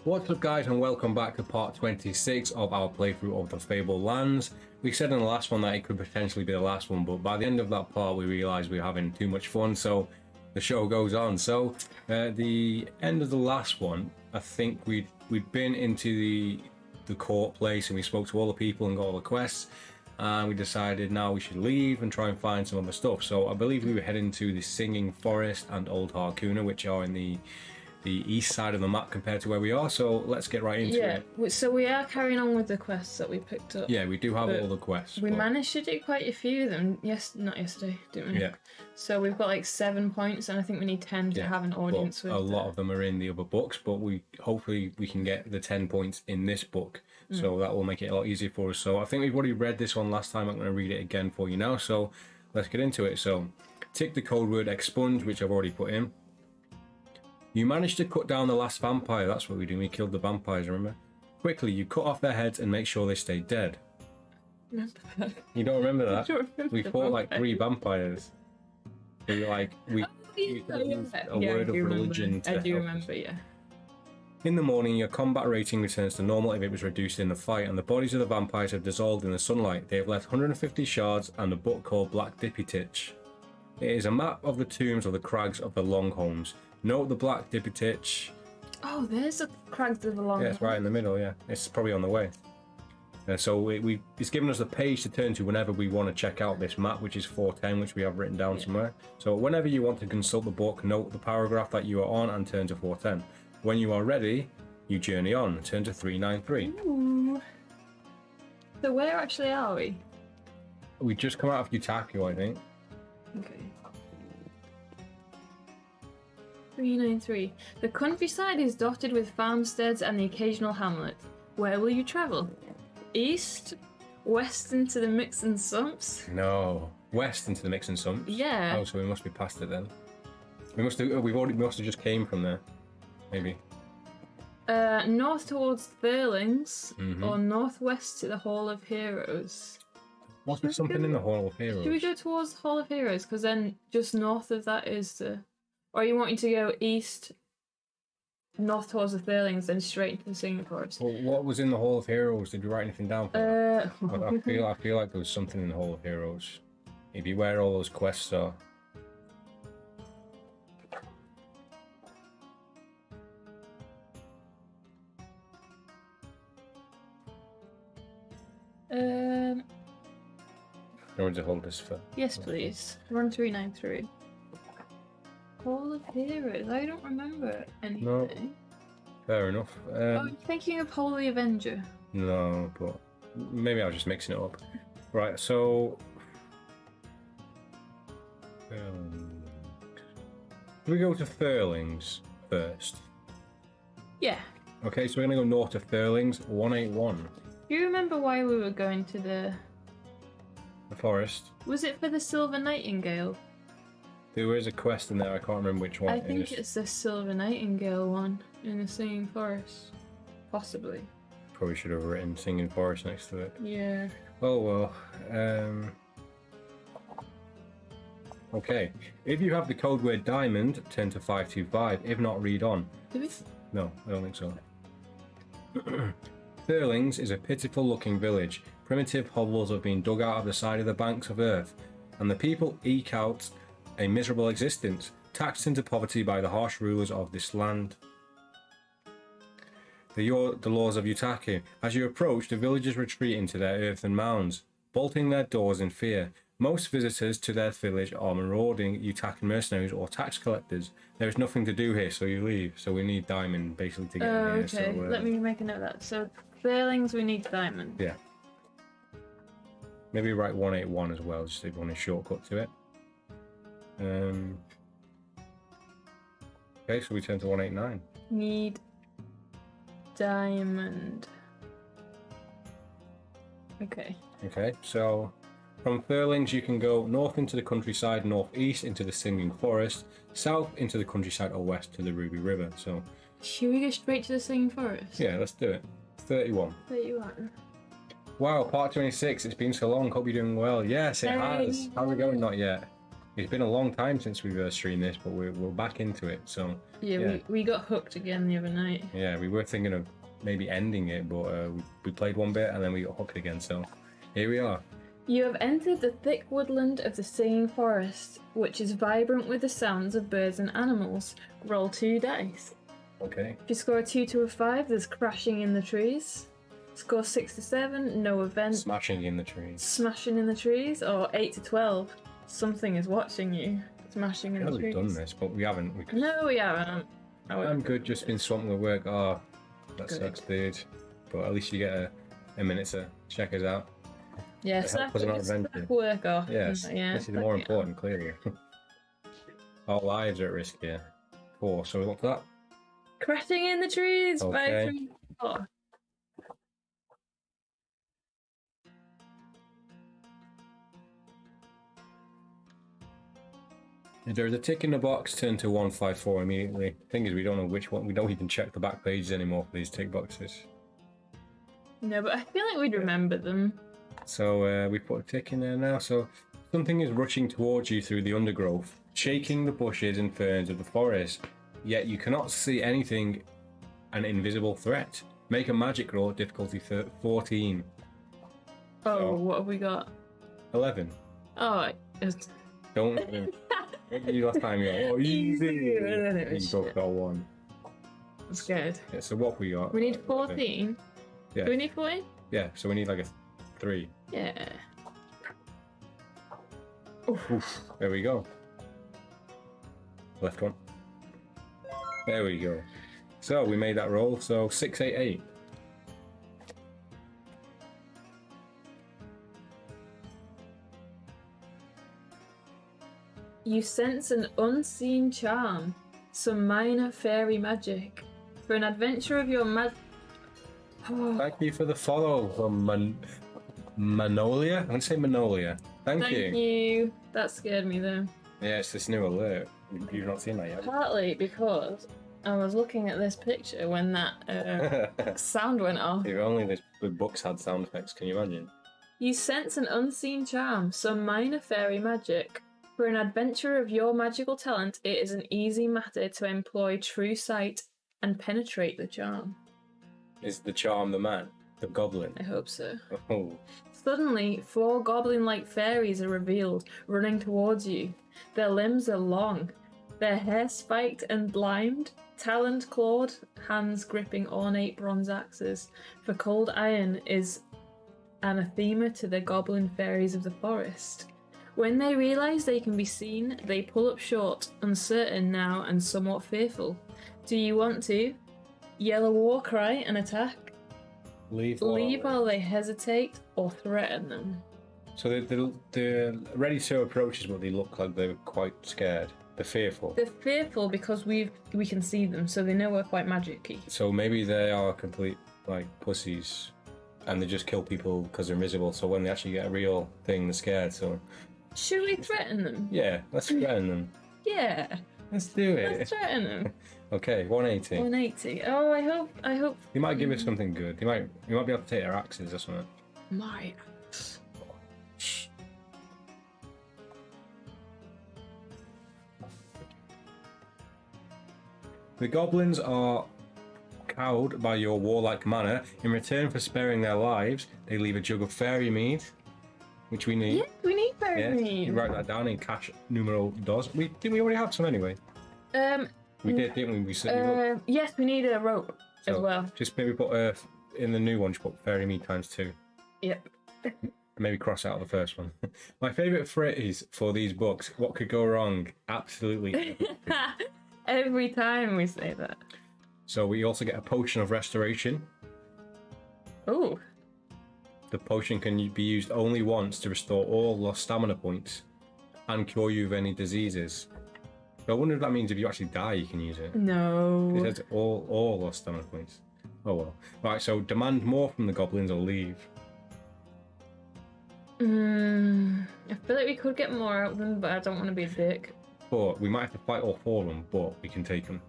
What's up guys, and welcome back to part 26 of our playthrough of the Fabled Lands. We said in the last one that it could potentially be the last one, but by the end of that part we realised we were having too much fun, so the show goes on. So the end of the last one, I think we'd been into the court place and we spoke to all the people and got all the quests, and we decided now we should leave and try and find some other stuff. So I believe we were heading to the Singing Forest and Old Harkuna, which are in the east side of the map compared to where we are, so let's get right into it. Yeah, so we are carrying on with the quests that we picked up. Yeah, we do have all the quests. We managed to do quite a few of them. Not yesterday, didn't we? Yeah. So we've got like 7 points, and I think we need 10 to have an audience with. A lot of them are in the other books, but hopefully we can get the 10 points in this book, so that will make it a lot easier for us. So I think we've already read this one last time. I'm going to read it again for you now, so let's get into it. So tick the code word expunge, which I've already put in. You managed to cut down the last vampire. That's what we do. We killed the vampires, remember? Quickly, you cut off their heads and make sure they stay dead. Remember that? You don't remember that? I don't remember we fought like 3 vampires. We used a word of religion to I do help remember, us. yeah. In the morning, your combat rating returns to normal if it was reduced in the fight, and the bodies of the vampires have dissolved in the sunlight. They have left 150 shards and a book called Black Dipitich. It is a map of the tombs of the crags of the Longholms. Note the Black Dipitich. Oh, there's a crags of the long. Yeah, it's right in the middle, yeah. It's probably on the way. So it's given us a page to turn to whenever we want to check out this map, which is 410, which we have written down somewhere. So whenever you want to consult the book, note the paragraph that you are on and turn to 410. When you are ready, you journey on. Turn to 393. Ooh. So where actually are we? We just come out of Utaku, I think. Okay. 393. The countryside is dotted with farmsteads and the occasional hamlet. Where will you travel? East? West into the Mixen Sumps? No. West into the Mixen Sumps? Yeah. Oh, so we must be past it then. We must have just came from there. Maybe. North towards Thurlings, or northwest to the Hall of Heroes. Must be something in the Hall of Heroes. Should we go towards the Hall of Heroes? Because then just north of that is the... Or are you wanting to go east, north towards the Thurlings, then straight into the Singing Forest? Well, what was in the Hall of Heroes? Did you write anything down for that? I feel like there was something in the Hall of Heroes. Maybe where all those quests are. Or to hold this for? Yes, please. Run 393. Hall of Heroes. I don't remember anything. No. Fair enough. I'm thinking of Holy Avenger. No, but maybe I was just mixing it up. Right, so... we go to Thurlings first. Yeah. Okay, so we're going to go north to Thurlings, 181. Do you remember why we were going to the forest? Was it for the Silver Nightingale? There is a quest in there, I can't remember which one. I think it's the Silver Nightingale one in the Singing Forest. Possibly. Probably should have written Singing Forest next to it. Yeah. Oh well. Okay. If you have the code word diamond, turn to 525. If not, read on. Do we? No, I don't think so. Thurlings is a pitiful looking village. Primitive hovels have been dug out of the side of the banks of earth, and the people eke out a miserable existence, taxed into poverty by the harsh rulers of this land. The laws of Utaku. As you approach, the villagers retreat into their earthen mounds, bolting their doors in fear. Most visitors to their village are marauding Utaku mercenaries or tax collectors. There is nothing to do here, so you leave. So we need diamond basically to get in here. Okay, So, let me make a note of that. So, Thurlings, we need diamond. Yeah. Maybe write 181 as well, just if you want a shortcut to it. Okay, so we turn to 189. Need diamond. Okay. Okay, so from Thurlings you can go north into the countryside, northeast into the Singing Forest, south into the countryside, or west to the Ruby River. So should we go straight to the Singing Forest? yeah, let's do it. 31. 31. Wow, part 26. It's been so long. Hope you're doing well. Yes, it has. How's it going? Not yet. It's been a long time since we've streamed this, but we're back into it. So Yeah, we got hooked again the other night. yeah, we were thinking of maybe ending it, but we played one bit and then we got hooked again. So here we are. You have entered the thick woodland of the Singing Forest, which is vibrant with the sounds of birds and animals. Roll 2 dice. Okay. If you score a 2 to a 5, there's crashing in the trees. Score 6 to 7, no event. Smashing in the trees. Smashing in the trees. Or 8 to 12, something is watching you. Smashing in the trees. We've done this, but we haven't. No, we haven't. I'm good, just been swamped with work. Oh, that sucks, dude. But at least you get a minute to check us out. Yeah, work off. Yes, yeah, this is more important, clearly. Our lives are at risk here. 4, so what's that? Crashing in the trees! Okay. 5, 3, 4. If there's a tick in the box, turn to 154 immediately. Thing is, we don't know which one. We don't even check the back pages anymore for these tick boxes. No, but I feel like we'd remember them. So we put a tick in there now. So something is rushing towards you through the undergrowth, shaking the bushes and ferns of the forest. Yet you cannot see anything, an invisible threat. Make a magic roll at difficulty 14. Oh, So, what have we got? 11. Oh, it's... Don't. What did you last time? You got, oh, easy. You both got 1. I'm scared. Yeah, so what we got? We need 14. Yeah. Do we need 14? Yeah, so we need like a 3. Yeah. Oof, there we go. Left one. There we go. So we made that roll. So 688. You sense an unseen charm, some minor fairy magic. For an adventure of your Thank you for the follow from Manolia. I'm going to say Manolia. Thank you. That scared me though. Yeah, it's this new alert. You've not seen that yet. Partly because I was looking at this picture when that sound went off. If only the books had sound effects, can you imagine? You sense an unseen charm, some minor fairy magic. For an adventurer of your magical talent, it is an easy matter to employ true sight and penetrate the charm. Is the charm the man? The goblin? I hope so. Oh. Suddenly, 4 goblin-like fairies are revealed, running towards you. Their limbs are long, their hair spiked and limed, taloned clawed, hands gripping ornate bronze axes. For cold iron is anathema to the goblin fairies of the forest. When they realise they can be seen, they pull up short, uncertain now and somewhat fearful. Do you want to yell a war cry and attack? Leave while they hesitate, or threaten them? So they're ready to approach us, but they look like they're quite scared. They're fearful. They're fearful because we can see them, so they know we're quite magic-y. So maybe they are complete like pussies, and they just kill people because they're miserable. So when they actually get a real thing, they're scared. So should we threaten them? Yeah, let's threaten them. Yeah. Let's do it. Let's threaten them. Okay, 180. 180. Oh, I hope. He might give us something good. He might be able to take our axes or something. My axe. Shh. The goblins are cowed by your warlike manner. In return for sparing their lives, they leave a jug of fairy mead, which we need. Yeah, we need fairy mead. You write that down in cash numero dos. Didn't we already have some anyway? We did, didn't we? Yes, we need a rope as well. Just maybe put in the new one. Just put fairy mead ×2. Yep. Maybe cross out the first one. My favourite phrase for these books: "What could go wrong?" Absolutely. Every time we say that. So we also get a potion of restoration. Oh. The potion can be used only once to restore all lost stamina points and cure you of any diseases. So I wonder if that means if you actually die, you can use it. No. It says all lost stamina points. Oh well. Right, so demand more from the goblins or leave. I feel like we could get more out of them, but I don't want to be a dick. But we might have to fight all 4 of them, but we can take them.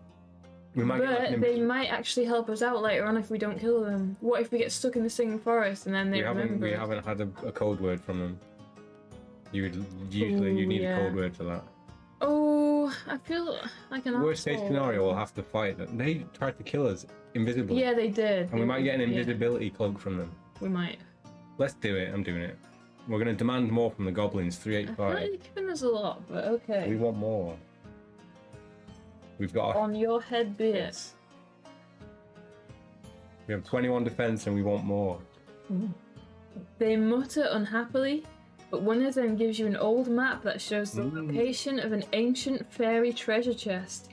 We might they might actually help us out later on if we don't kill them. What if we get stuck in the Singing Forest and then they remember? We haven't had a code word from them. You would usually you Ooh, need yeah. a code word for that. Oh, I feel like an Worst case asshole. scenario, we'll have to fight them. They tried to kill us invisibly. Yeah, they did. And we might get an Yeah, invisibility cloak from them. we might. Let's do it. I'm doing it. We're going to demand more from the goblins. I feel 385. like they're giving us a lot, but okay. We want more. We've got. On your head be it. Yes. We have 21 defense and we want more. They mutter unhappily, but one of them gives you an old map that shows the location of an ancient fairy treasure chest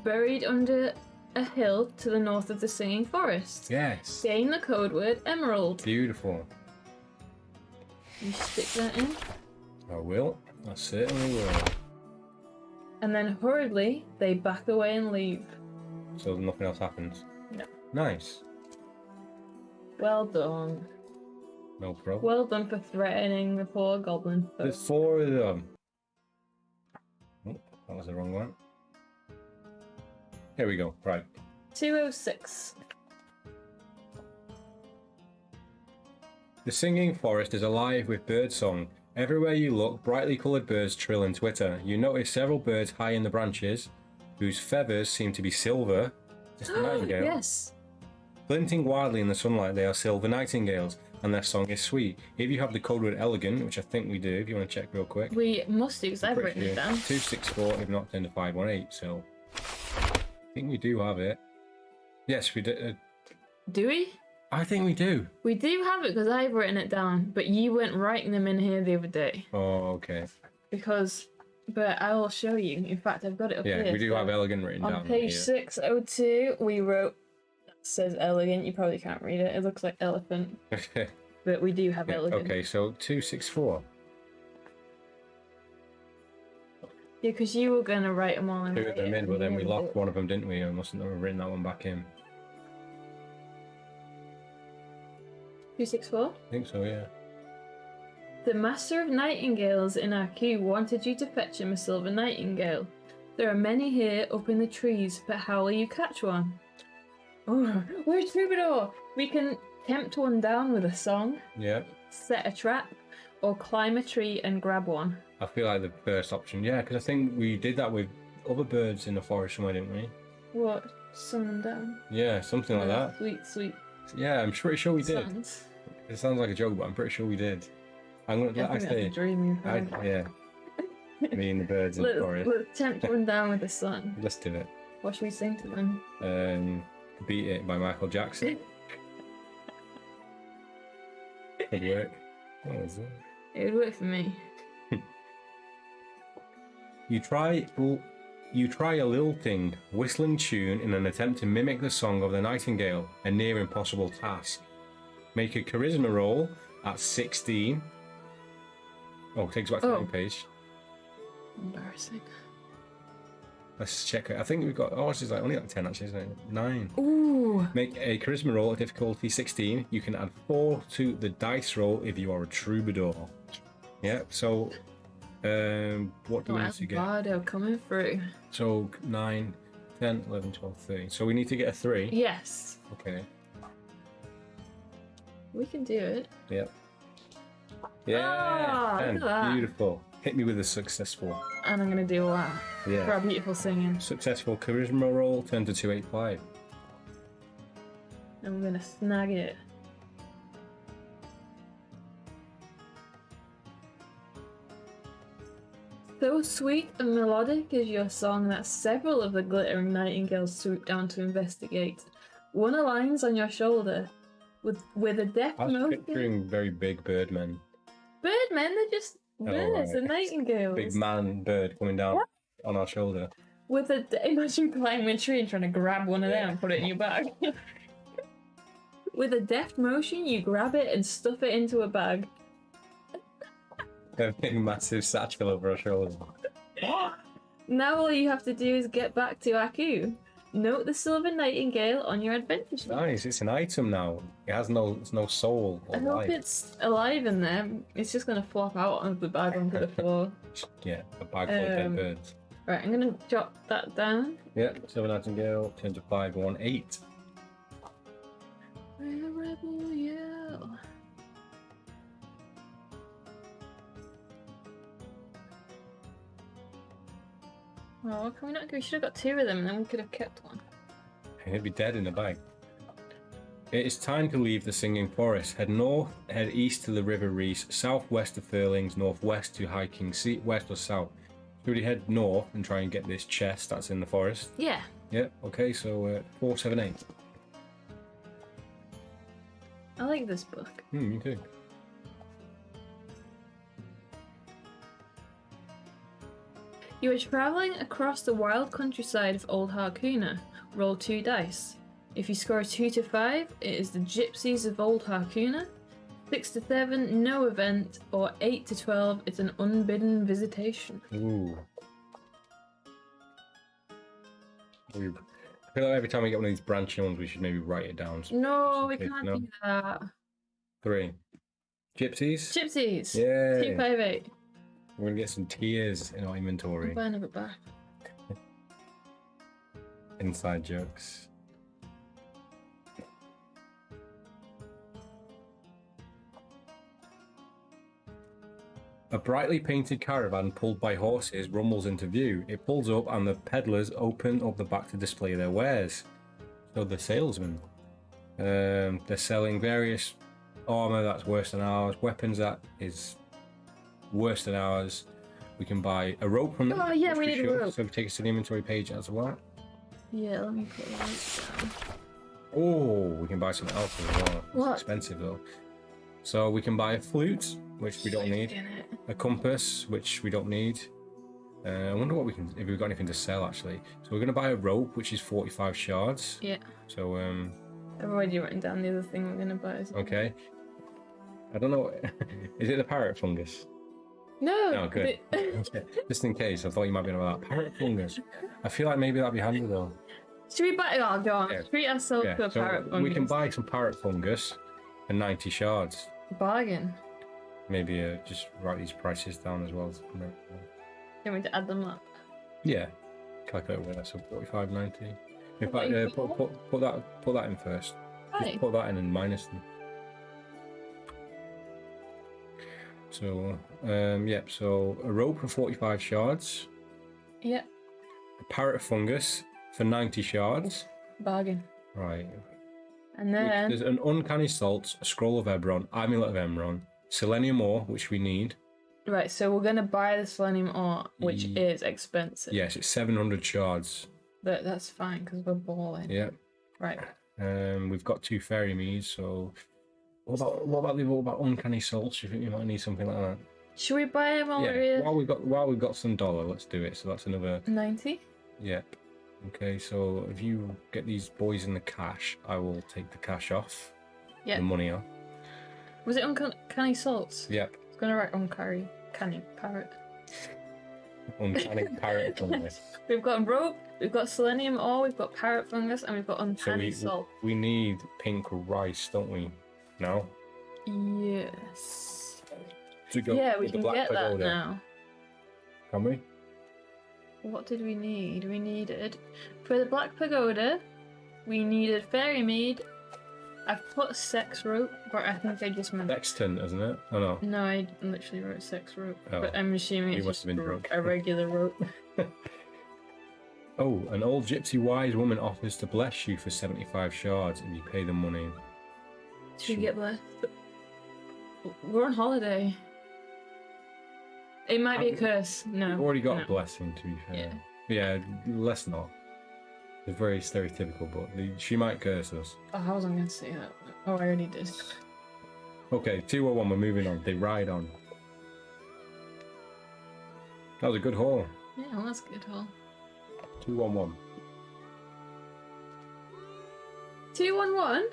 buried under a hill to the north of the Singing Forest. Yes. Saying the code word emerald. Beautiful. You stick that in, I will. I certainly will. and then hurriedly they back away and leave. So nothing else happens? No. Nice. Well done. No problem. Well done for threatening the poor goblin. There's 4 of them. Oh, that was the wrong one. Here we go. Right. 206. The Singing Forest is alive with birdsong. Everywhere you look, brightly coloured birds trill and twitter. You notice several birds high in the branches, whose feathers seem to be silver. Just a nightingale. Yes. Glinting wildly in the sunlight, they are silver nightingales, and their song is sweet. If you have the code word elegant, which I think we do, if you want to check real quick. We must do, because I've Pretty written it sure. down. 264, if not 10 to 518, so I think we do have it. Yes, we do. Do we? I think we do. We do have it because I've written it down, but you weren't writing them in here the other day. Oh, okay. But I will show you. In fact, I've got it up here. Yeah, we do so have elegant written down. on page here. 602, we wrote, it says elegant, you probably can't read it. It looks like elephant, Okay. but we do have elegant. Okay, so 264. Yeah, because you were going to write them all in. 2 of them in, but then we locked one of them, didn't we? I mustn't have written that one back in. 264? I think so, yeah. The Master of Nightingales in our queue wanted you to fetch him a silver nightingale. There are many here up in the trees, but how will you catch one? Oh, we're a troubadour! We can tempt one down with a song, Yeah. set a trap, or climb a tree and grab one. I feel like the first option, yeah, because I think we did that with other birds in the forest somewhere, didn't we? What? Summon them down? Yeah, something like that. Sweet, sweet Yeah, I'm pretty sure we did. songs. It sounds like a joke, but I'm pretty sure we did. I'm gonna I think that's a say, dream you've had. yeah. Me and the birds in the forest. Let's tempt one down with the sun. Let's do it. What should we sing to them? Beat It by Michael Jackson. Could work. What was it? It would work for me. You try a lilting, whistling tune in an attempt to mimic the song of the nightingale, a near impossible task. Make a charisma roll at 16. Oh, takes back to the main page. Embarrassing. Let's check it. I think we've got. Oh, it's like only like 10 actually, isn't it? 9. Ooh. Make a charisma roll at difficulty 16. You can add 4 to the dice roll if you are a troubadour. Yeah. So, what do we need to get? Bardo coming through. So 9, 10, 11, 12, 13. So we need to get a 3. Yes. Okay. We can do it. Yep. Yeah. Ah, look at that. Beautiful. Hit me with a successful. And I'm going to do that. Yeah. For our beautiful singing. Successful charisma roll, turn to 285. And we're going to snag it. So sweet and melodic is your song that several of the glittering nightingales swoop down to investigate. One aligns on your shoulder with a deft I was motion. picturing very big birdmen. Birdmen, they're just birds, right. they're nightingales. Big man bird coming down on our shoulder. With a imagine climbing a tree and trying to grab one of them and put it in your bag. With a deft motion, you grab it and stuff it into a bag. A big massive satchel over our shoulders. Now all you have to do is get back to Aku. Note the silver nightingale on your adventure sheet. Nice, it's an item now. It has no soul or I hope life. it's alive in there. It's just gonna flop out of the bag onto the floor. Yeah, a bag full of dead birds. Right, I'm gonna jot that down. Yeah, Silver Nightingale, turn to 518. We're a rebel yell. Oh, can we not? We should have got 2 of them, and then we could have kept one. He'd be dead in the bag. It is time to leave the Singing Forest. Head north, head east to the River Reese, southwest to Furlings, northwest to Hiking Sea, west or south. Should we head north and try and get this chest that's in the forest? Yeah. Yeah, okay, so 478. I like this book. Me too. You are travelling across the wild countryside of Old Harkoona. Roll 2 dice. If you score 2 to 5, it is the Gypsies of Old Harkoona. 6 to 7, no event. Or 8 to 12, it's an unbidden visitation. Ooh. I feel like every time we get one of these branching ones, we should maybe write it down. No, we can't do that. 3. Gypsies? Gypsies! Yeah. 258. We're going to get some tears in our inventory. I'm buying it back. Inside jokes. A brightly painted caravan pulled by horses rumbles into view. It pulls up and the peddlers open up the back to display their wares. So the salesmen. They're selling various armor that's worse than ours, weapons that is worse than ours. We can buy a rope from them. Oh yeah, we need a rope. So we take us to the inventory page as well. Yeah, let me put that down. Oh, we can buy something else as well. What? It's expensive though. So we can buy a flute, which we don't need. A compass, which we don't need. I wonder what we can, if we've got anything to sell actually. So we're going to buy a rope, which is 45 shards. Yeah. So I've already written down the other thing we're going to buy. Okay. I don't know. Is it the parrot fungus? No. No, good. Just in case, I thought you might be about that. Parrot fungus. I feel like maybe that'd be handy though. Should we buy? Oh, go on. Yeah. Treat ourselves to a So parrot fungus. we can buy some parrot fungus for 90 shards. Bargain. Maybe just write these prices down as well. You want me to add them up? Yeah. Calculate away that, so 45.90. In What fact, you put that in first. Right. Just put that in and minus them. So, yep, so a rope for 45 shards. Yep. A parrot fungus for 90 shards. Bargain. Right. And then There's an uncanny salt, a scroll of Ebron, amulet of Emron, selenium ore, which we need. right, so we're gonna buy the selenium ore, which is expensive. Yes, it's 700 shards. But that's fine because we're balling. Yeah. Right. We've got 2 fairy meads, so what about uncanny salts? Do you think you might need something like that? Should we buy them while we're Yeah. here? While we've got some dollar, let's do it. So that's another 90. Yep. Okay, so if you get these boys in the cash, I will take the cash off. Yeah. The money off. Was it uncanny salts? Yep. I was gonna write uncanny parrot. Uncanny parrot fungus. We've got rope, we've got selenium ore, we've got parrot fungus, and we've got So uncanny salt. we need pink rice, don't we? No? Yes. To go Yeah, we with the can Black get that Pagoda. now. Can we? What did we need? We needed, for the Black Pagoda, we needed fairy mead. I've put sex rope, but I think I just meant. Sextant, isn't it? Oh no. No, I literally wrote sex rope, Oh. but I'm assuming You it's must just have been drunk. a regular rope. Oh, an old gypsy wise woman offers to bless you for 75 shards if you pay the money. Should we get blessed? We're on holiday. It might be a curse. No. We've already got no. a blessing, to be fair. Yeah, let's not. It's very stereotypical, but she might curse us. Oh, I wasn't going to say that. Oh, I already did. Okay, 201, we're moving on. They ride on. That was a good haul. Yeah, well, that's good, Hall. 211. 211?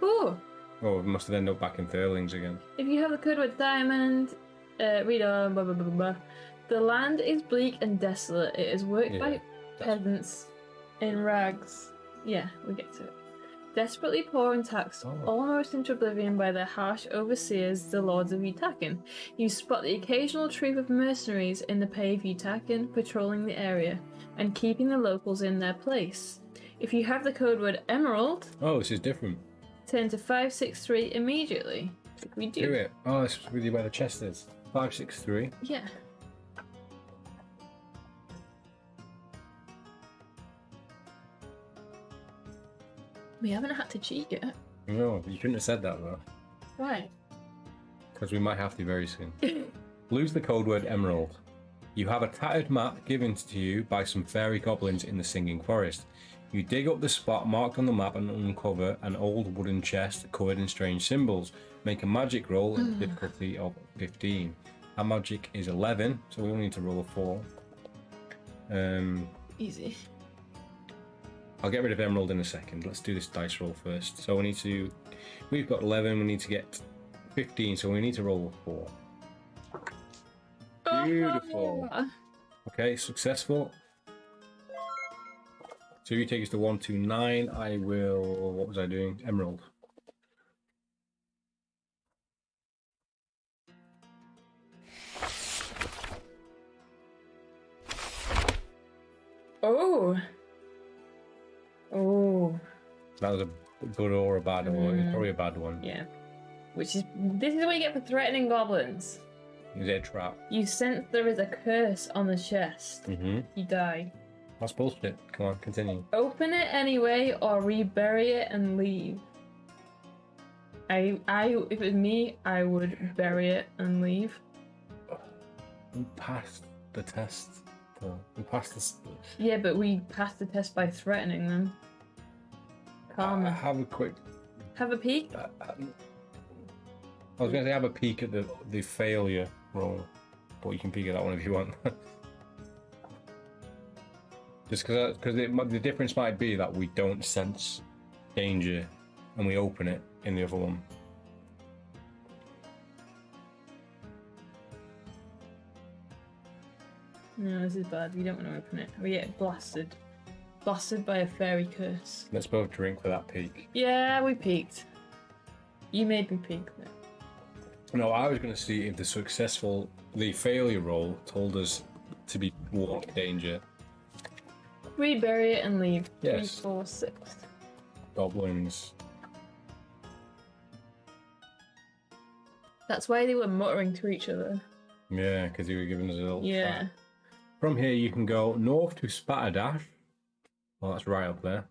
Oh! Oh, we must have ended up back in Furlings again. If you have the code with diamond, read on, blah, blah, blah, blah, blah. The land is bleak and desolate. It is worked by peasants in rags. Yeah, we get to it. Desperately poor and taxed almost into oblivion by their harsh overseers, the Lords of Utakin. You spot the occasional troop of mercenaries in the pay of Utakin patrolling the area and keeping the locals in their place. If you have the code word emerald, Oh, this is different. turn to 563 immediately. If we do. Do it. Oh, it's with you where the chest is. 563. Yeah. We haven't had to cheat yet. No, you shouldn't have said that though. Why? Because we might have to very soon. Lose the code word emerald. You have a tattered map given to you by some fairy goblins in the Singing Forest. You dig up the spot marked on the map and uncover an old wooden chest covered in strange symbols. Make a magic roll at a difficulty of 15. Our magic is 11, so we only need to roll a 4. Easy. I'll get rid of emerald in a second. Let's do this dice roll first. So we've got 11, we need to get 15, so we need to roll a 4. Beautiful. Okay, successful. So you take us to 129. I will. What was I doing? Emerald. Oh. That was a good or a bad one. It's probably a bad one. Yeah. This is what you get for threatening goblins. Is it a trap? You sense there is a curse on the chest. Mm-hmm. You die. That's bullshit. Come on, continue. Open it anyway, or rebury it and leave. If it was me, I would bury it and leave. We passed the test. We passed this. Yeah, but we passed the test by threatening them. Karma. Have a quick. Have a peek. I was going to say have a peek at the failure roll, but you can peek at that one if you want. Just because the difference might be that we don't sense danger and we open it in the other one. No, this is bad. We don't want to open it. We get blasted. Blasted by a fairy curse. Let's both drink for that peek. Yeah, we peeked. You made me peek though. No, I was going to see if the failure roll told us to be warned of danger. Rebury it and leave. Yes. 3, 4, 6. Goblins. That's why they were muttering to each other. Yeah, because you were giving us a little Yeah. chat. From here, you can go north to Spatterdash. Well, that's right up there.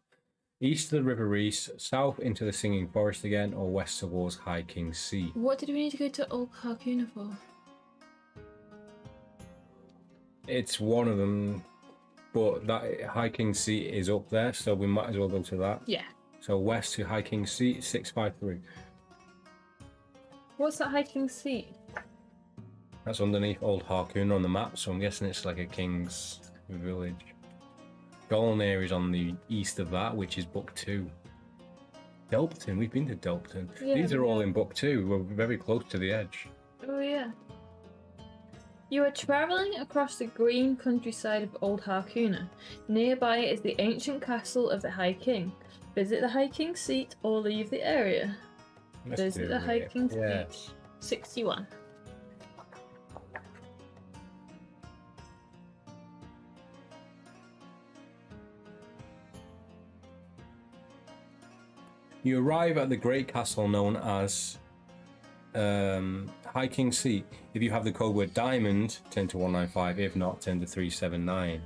East to the River Reese, south into the Singing Forest again, or west towards High King's Sea. What did we need to go to Old Harkuna for? It's one of them, but that High King's Sea is up there, so we might as well go to that. Yeah. So west to High King's Sea, 653. What's that hiking seat? That's underneath Old Harkuna on the map, so I'm guessing it's like a king's village. Golnair is on the east of that, which is Book 2. Delpton, we've been to Delpton. Yeah, These are all in Book 2. We're very close to the edge. Oh yeah. You are travelling across the green countryside of Old Harkuna. Nearby is the ancient castle of the High King. Visit the High King's seat or leave the area. Visit the High King's seat. 61. You arrive at the great castle known as High King's Seat. If you have the code word diamond, turn to 195. If not, turn to 379.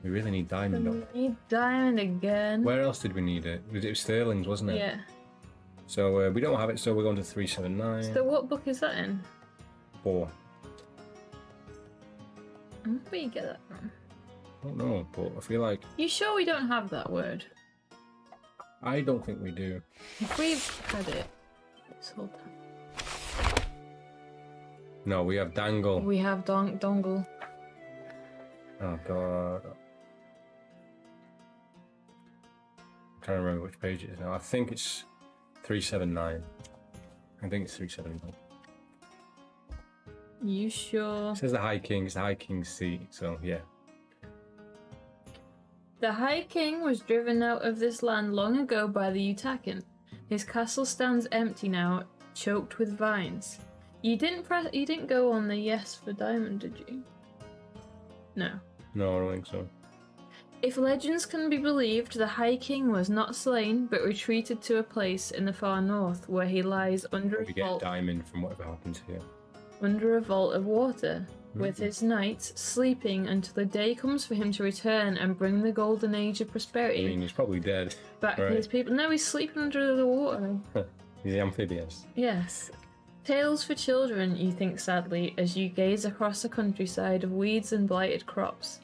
We really need diamond. We need diamond again. Where else did we need it? It was Sterling's, wasn't it? Yeah. So we don't have it, so we're going to 379. So what book is that in? 4. Where you get that from? I don't know, but I feel like... You sure we don't have that word? I don't think we do. If we've had it this whole time. No, we have dangle. We have dongle. Oh god. I'm trying to remember which page it is now. I think it's 379. I think it's 379. You sure? It says the High King, it's the High King's seat, so yeah. The High King was driven out of this land long ago by the Utakan. His castle stands empty now, choked with vines. You didn't go on the yes for diamond, did you? No. No, I don't think so. If legends can be believed, the High King was not slain, but retreated to a place in the far north, where he lies under We get diamond from whatever happens here. under a vault of water. with his knights sleeping until the day comes for him to return and bring the golden age of prosperity I mean, he's probably dead. back to his people. No, he's sleeping under the water. He's amphibious. Yes. Tales for children, you think sadly, as you gaze across the countryside of weeds and blighted crops.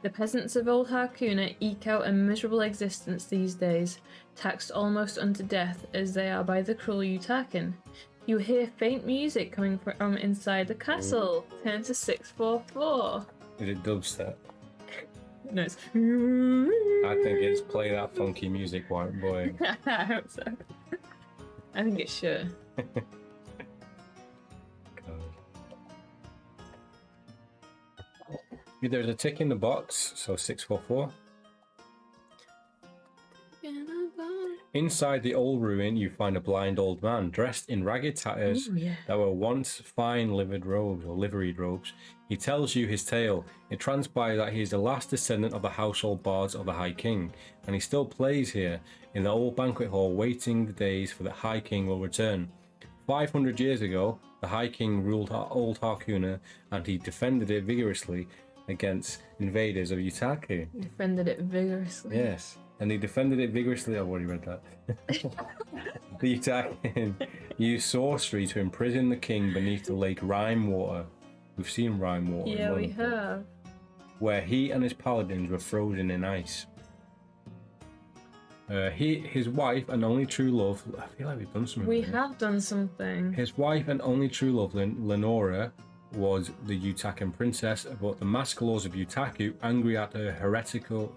The peasants of Old Harkuna eke out a miserable existence these days, taxed almost unto death as they are by the cruel Utakin. You hear faint music coming from inside the castle. Turn to 644. Is it dubstep? No, it's... I think it's play that funky music, white boy. I hope so. I think it should. There's a tick in the box, so 644. Inside the old ruin, you find a blind old man dressed in ragged tatters that were once fine liveried robes. He tells you his tale. It transpires that he is the last descendant of the household bards of the High King, and he still plays here in the old banquet hall, waiting the days for the High King will return. 500 years ago, the High King ruled Old Harkuna, and he defended it vigorously against invaders of Utaku. Defended it vigorously. Yes, and he defended it vigorously. I've already read that. The Utakin used sorcery to imprison the king beneath the lake Rime Water. We've seen Rime Water. Yeah, we have. Where he and his paladins were frozen in ice. His wife and only true love. I feel like we've done something. We have done something. His wife and only true love, Lenora, was the Utakan princess, but the mask laws of Utaku, angry at her heretical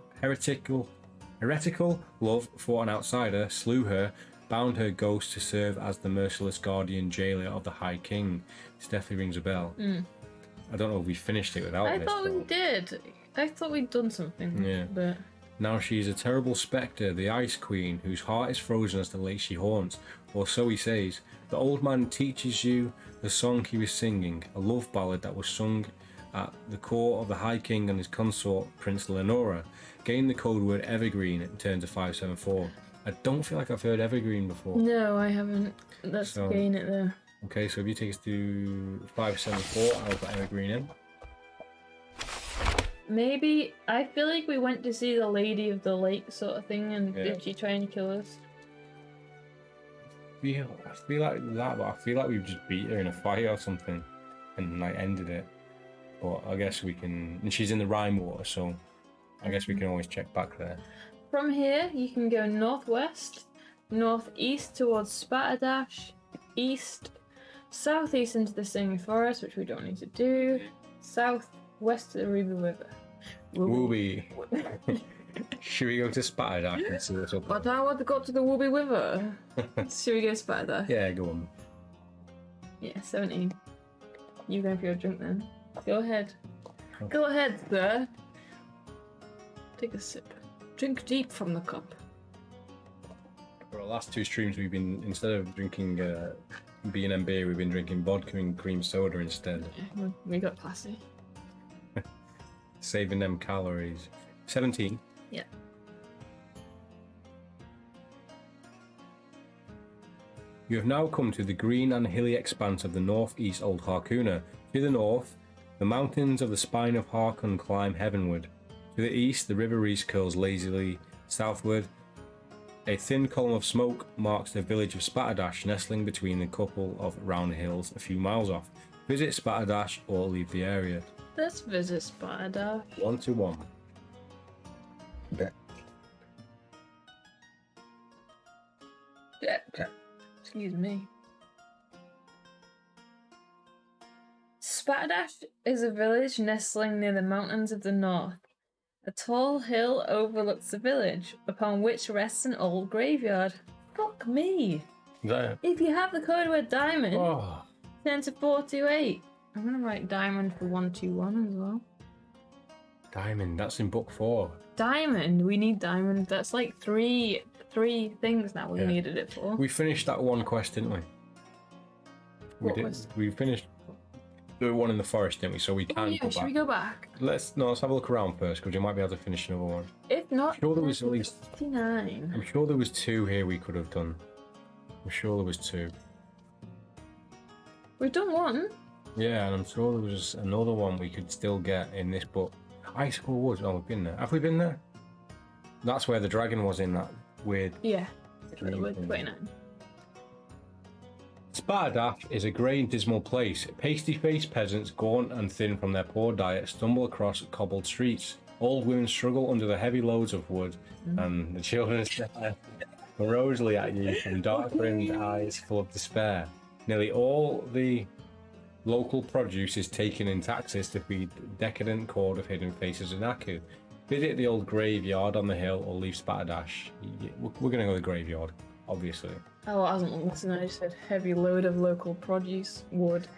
love for an outsider, slew her, bound her ghost to serve as the merciless guardian jailer of the High King. This definitely rings a bell. I don't know if we finished it without I this. thought we did. I thought we'd done something. Yeah. But now she is a terrible spectre, the Ice Queen, whose heart is frozen as the lake she haunts, or so he says. The old man teaches you the song he was singing, a love ballad that was sung at the court of the High King and his consort, Prince Lenora. Gain the code word Evergreen and turn to 574. I don't feel like I've heard Evergreen before. no, I haven't. Let's gain it there. Okay, so if you take us to 574, I'll put Evergreen in. Maybe, I feel like we went to see the Lady of the Lake sort of thing, and Yeah. did she try and kill us? I feel like that, but I feel like we've just beat her in a fight or something and like ended it. But I guess we can, and she's in the Rime Water, so I guess we can always check back there. From here, you can go northwest, northeast towards Spatterdash, east, southeast into the Singing Forest, which we don't need to do, southwest to the Ruby River. Wooby. Should we go to Spatterdash and see what's up? But I want to go to the Ruby River. Should we go Spatterdash? Yeah, go on. Yeah, 17. You going for your drink then? Go ahead. Go ahead, sir. Take a sip. Drink deep from the cup. For our last two streams, we've been, instead of drinking B&M beer, we've been drinking vodka and cream soda instead. Yeah, we got classy. Saving them calories. 17. Yeah. You have now come to the green and hilly expanse of the northeast Old Harkuna. To the north, the mountains of the spine of Harkon climb heavenward. To the east, the river Reese curls lazily southward. A thin column of smoke marks the village of Spatterdash, nestling between a couple of round hills a few miles off. Visit Spatterdash or leave the area. Let's visit Spatterdash. 1-1. Excuse me. Spatterdash is a village nestling near the mountains of the north. A tall hill overlooks the village, upon which rests an old graveyard. Fuck me! Is that it? If you have the code word diamond, Oh, turn to 428. I'm gonna write diamond for 121 as well. diamond. That's in book 4. Diamond, we need diamond. That's like three things now we Yeah. needed it for. We finished that one quest, didn't we? What was- We finished the one in the forest, didn't we? So we Oh can yeah, go should back. we go back? Let's have a look around first, because we might be able to finish another one. If not, I'm sure there was at least 59. I'm sure there was 2 here we could have done. I'm sure there was 2. We've done one. Yeah, and I'm sure there was another one we could still get in this book. Icicle Woods. Oh, we've been there. Have we been there? That's where the dragon was in that weird. Yeah. dream With thing. 29. Spardash is a grey and dismal place. Pasty-faced peasants, gaunt and thin from their poor diet, stumble across cobbled streets. Old women struggle under the heavy loads of wood, and the children stare morosely at you from dark-rimmed eyes full of despair. Nearly all the local produce is taken in taxes to feed the decadent court of hidden faces in Aku. Visit the old graveyard on the hill or leave Spardash. We're going to go to the graveyard, obviously. Oh, I wasn't listening. I just said heavy load of local produce, wood.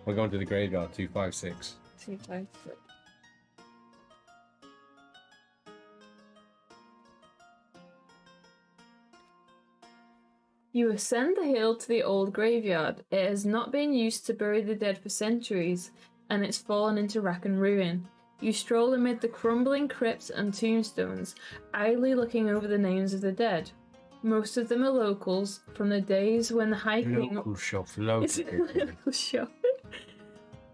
We're going to the graveyard, 256. 256. You ascend the hill to the old graveyard. It has not been used to bury the dead for centuries, and it's fallen into rack and ruin. You stroll amid the crumbling crypts and tombstones, idly looking over the names of the dead. Most of them are locals from the days when the High King... Local shop, It's a local shop.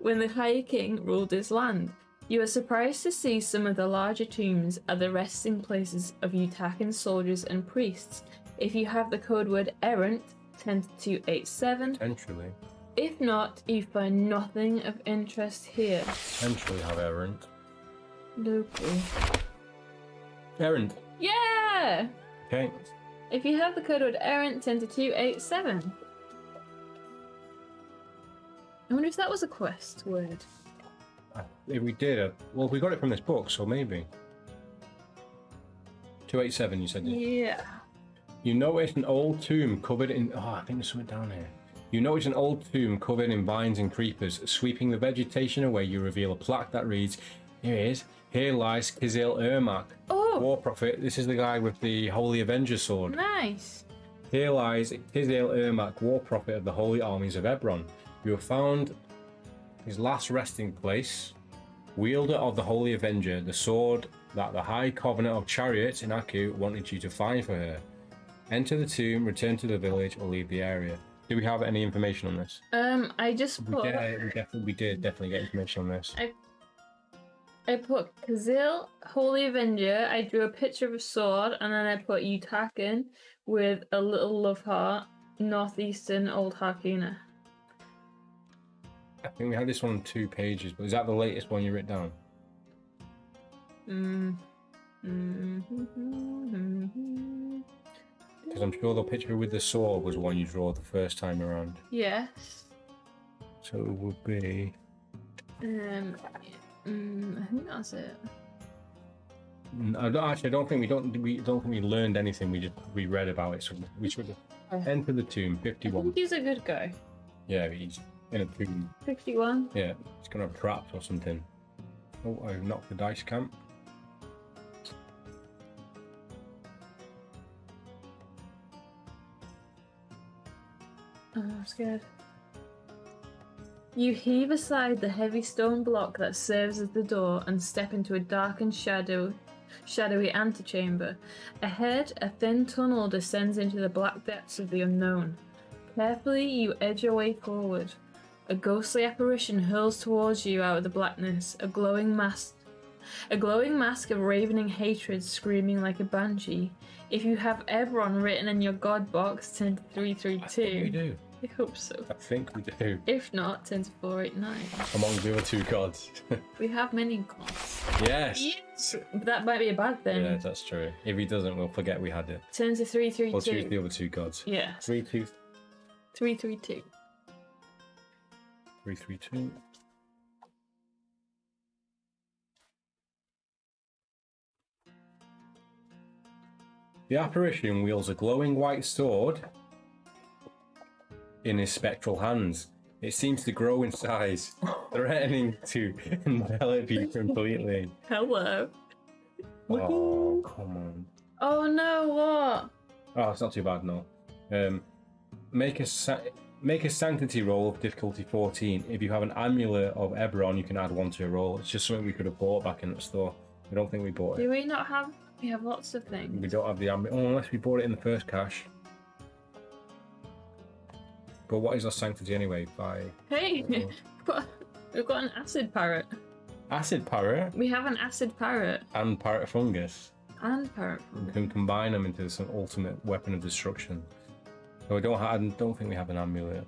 When the High King ruled his land. You are surprised to see some of the larger tombs are the resting places of Utakan soldiers and priests. If you have the code word errant, 10287. Potentially. If not, you find nothing of interest here. Potentially have errant. Local. Errant. Yeah! Okay. If you have the code word errant, 10287. I wonder if that was a quest word. If we did, well, we got it from this book, so maybe. 287, you said? Yeah. You notice an old tomb covered in... Oh, I think there's something down here. You notice an old tomb covered in vines and creepers. Sweeping the vegetation away, you reveal a plaque that reads, here it is, here lies Kizil Ermak, Oh! war prophet. This is the guy with the Holy Avenger sword. Nice! Here lies Kizil Ermak, war prophet of the holy armies of Ebron. You have found his last resting place, wielder of the Holy Avenger, the sword that the High Covenant of Chariots in Aku wanted you to find for her. Enter the tomb, return to the village, or leave the area. Do we have any information on this? I just put... We did definitely get information on this. I put Kazil, Holy Avenger, I drew a picture of a sword, and then I put Utakan with a little love heart, northeastern Old Harkina. I think we had this one on 2 pages, but is that the latest one you wrote down? Because I'm sure the picture with the sword was one you drew the first time around. Yes. So it would be... I think that's it. I don't think we learned anything. We read about it. So we should have enter the tomb. I 51. think he's a good guy. Yeah, he's in a tomb. 51. Yeah, he's gonna have traps or something. Oh, I knocked the dice camp. Oh, I'm scared. You heave aside the heavy stone block that serves as the door and step into a dark and shadowy antechamber. Ahead, a thin tunnel descends into the black depths of the unknown. Carefully, you edge your way forward. A ghostly apparition hurls towards you out of the blackness, a glowing mask of ravening hatred screaming like a banshee. If you have Ebron written in your god box, 10 to 332. I think we do. I hope so. I think we do. If not, 10 to 489. Among the other 2 gods. We have many gods. Yes. Yes! That might be a bad thing. Yeah, that's true. If he doesn't, we'll forget we had it. 10 to 332. We'll choose the other 2 gods. Yeah. 332. 332. The apparition wields a glowing white sword in his spectral hands. It seems to grow in size, threatening to envelop you completely. Hello. Oh, come on. Oh no, what? Oh, it's not too bad, no. Make a sanctity roll of difficulty 14. If you have an amulet of Ebron, you can add 1 to a roll. It's just something we could have bought back in the store. I don't think we bought it. Do we not have... We have lots of things. We don't have the amulet. Oh, unless we bought it in the first cache. But what is our sanctity anyway? 5. Hey, we've got an acid parrot. Acid parrot? We have an acid parrot. And parrot fungus. And parrot We fungus. can combine them into some ultimate weapon of destruction. So I don't think we have an amulet.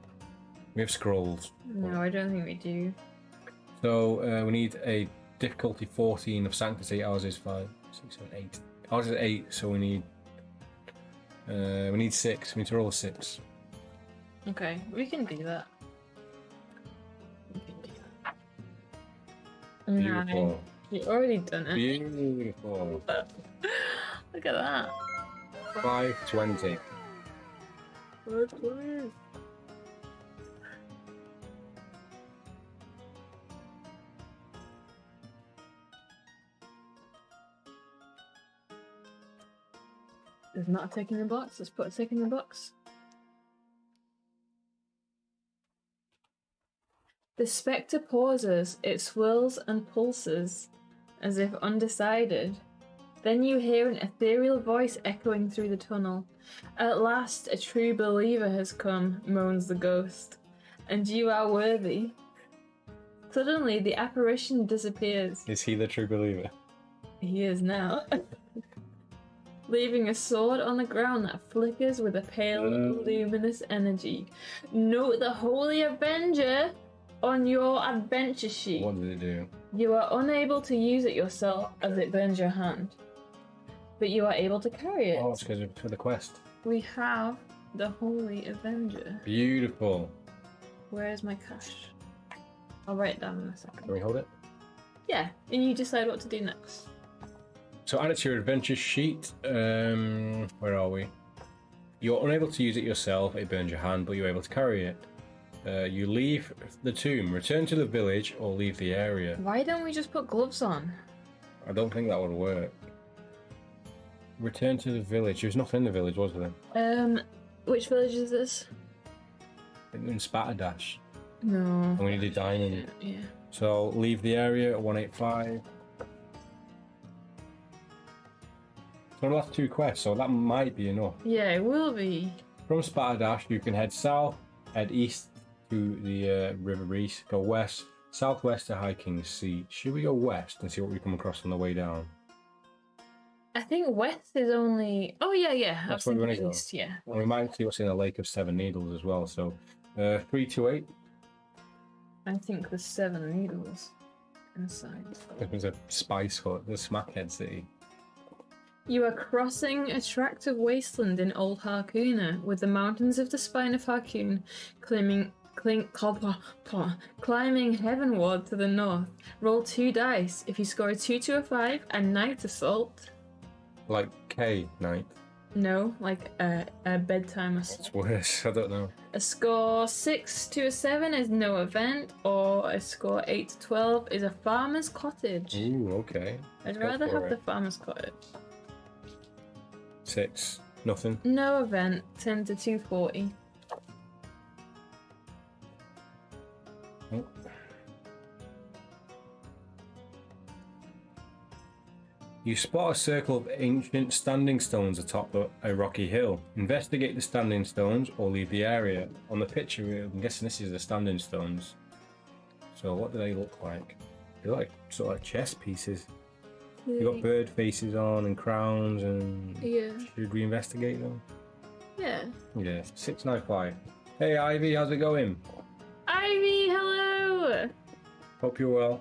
We have scrolls. No, I don't think we do. So we need a difficulty 14 of sanctity. Ours is 5, 6, 7, 8. Ours is 8, so we need 6. We need to roll a 6. Okay, we can do that. Beautiful. 9. You already done it. Beautiful. Look at that. 520. There's not a tick in the box. Let's put a tick in the box. The spectre pauses, it swirls and pulses, as if undecided. Then you hear an ethereal voice echoing through the tunnel. At last, a true believer has come, moans the ghost, and you are worthy. Suddenly, the apparition disappears. Is he the true believer? He is now. Leaving a sword on the ground that flickers with a pale, luminous energy. Note the Holy Avenger on your adventure sheet. What did it do? You are unable to use it yourself as it burns your hand, but you are able to carry it. Oh, it's because for the quest. We have the Holy Avenger. Beautiful. Where is my cash? I'll write it down in a second. Can we hold it? Yeah, and you decide what to do next. So add it to your adventure sheet. Where are we? You're unable to use it yourself. It burns your hand, but you're able to carry it. You leave the tomb, return to the village, or leave the area. Why don't we just put gloves on? I don't think that would work. Return to the village. There was nothing in the village, was there? Which village is this? In Spatterdash. No. And we need a diamond. Yeah. So leave the area at 185. So the last 2 quests, so that might be enough. Yeah, it will be. From Spatterdash, you can head south, head east to the River Reese, go west, southwest to High King's Seat. Should we go west and see what we come across on the way down? I think west is only. Oh yeah. That's I've where we seen wanna go. east. Yeah. And we might see what's in the Lake of Seven Needles as well. So 328. I think there's 7 needles inside. There's a spice hut, the Smackhead City. You are crossing a tract of wasteland in Old Harkoona, with the mountains of the Spine of Harkoon climbing heavenward to the north. Roll 2 dice. If you score a 2 to a 5, a night assault. Like K night. No, like a bedtime assault. It's worse. I don't know. A score 6 to a 7 is no event, or a score 8 to 12 is a farmer's cottage. Ooh, okay. I'd Go rather for have it. the farmer's cottage. 6. Nothing. No event, 10 to 240. Oh. You spot a circle of ancient standing stones atop a rocky hill. Investigate the standing stones or leave the area. On the picture, I'm guessing this is the standing stones. So what do they look like? They look like sort of like chess pieces. They got bird faces on and crowns and... Yeah. Should we investigate them? Yeah. Yeah. 695. Hey Ivy, how's it going? Ivy, hello! Hope you're well.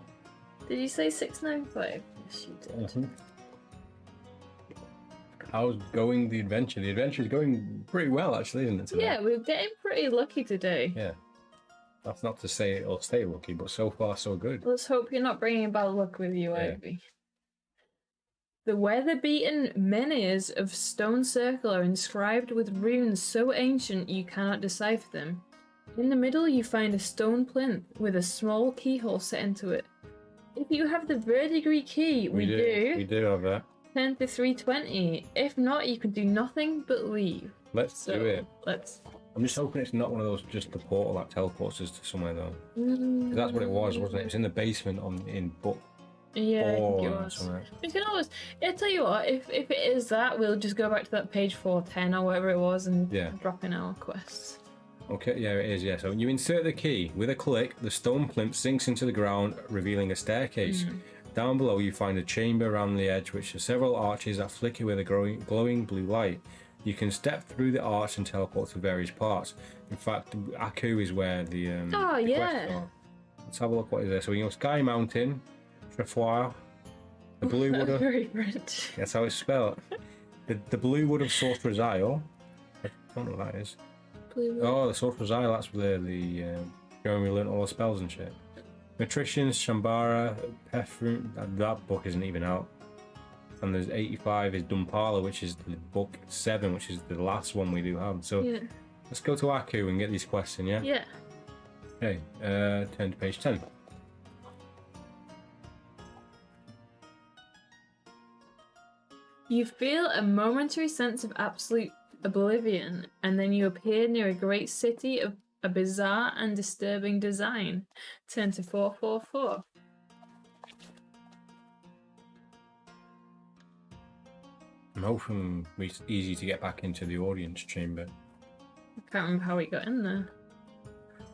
Did you say 695? Yes, you did. Mhm. How's going the adventure? The adventure is going pretty well, actually, isn't it? Today? Yeah, we're getting pretty lucky today. Yeah. That's not to say it'll stay lucky, but so far so good. Let's hope you're not bringing bad luck with you, Yeah. Ivy. The weather-beaten menhirs of Stone Circle are inscribed with runes so ancient you cannot decipher them. In the middle you find a stone plinth with a small keyhole set into it. If you have the verdigris key, we do. We do have that. 10 to 320. If not, you can do nothing but leave. Let's do it. Let's. I'm just hoping it's not one of those just the portal that teleports us to somewhere though. 'Cause that's what it was, wasn't it? It was in the basement in book Yeah, I think 4 it or was. something. We can always. I'll tell you what. If it is that, we'll just go back to that page 410 or whatever it was and Yeah. drop in our quests. Okay, yeah, it is, yeah. So you insert the key. With a click, the stone plinth sinks into the ground, revealing a staircase. Down below, you find a chamber around the edge, which has several arches that flicker with a glowing blue light. You can step through the arch and teleport to various parts. In fact, Aku is where the Oh, the yeah. quests are. Let's have a look what is there. So we go Sky Mountain, Trefoil, the Blue Wood of... Very French. That's how it's spelled. The Blue Wood of Sorcerer's Isle. I don't know what that is. Blue Wood. Oh, the Sorcerer's Isle, that's where where we learned all the spells and shit. Nutritions, Shambara, Pefroon, that book isn't even out. And there's 85 is Dumpala, which is the book 7, which is the last one we do have. So Yeah. let's go to Aku and get these quests in, yeah? Yeah. Okay, turn to page 10. You feel a momentary sense of absolute oblivion, and then you appear near a great city of a bizarre and disturbing design. Turn to 444. I'm hoping it's easy to get back into the audience chamber. I can't remember how we got in there.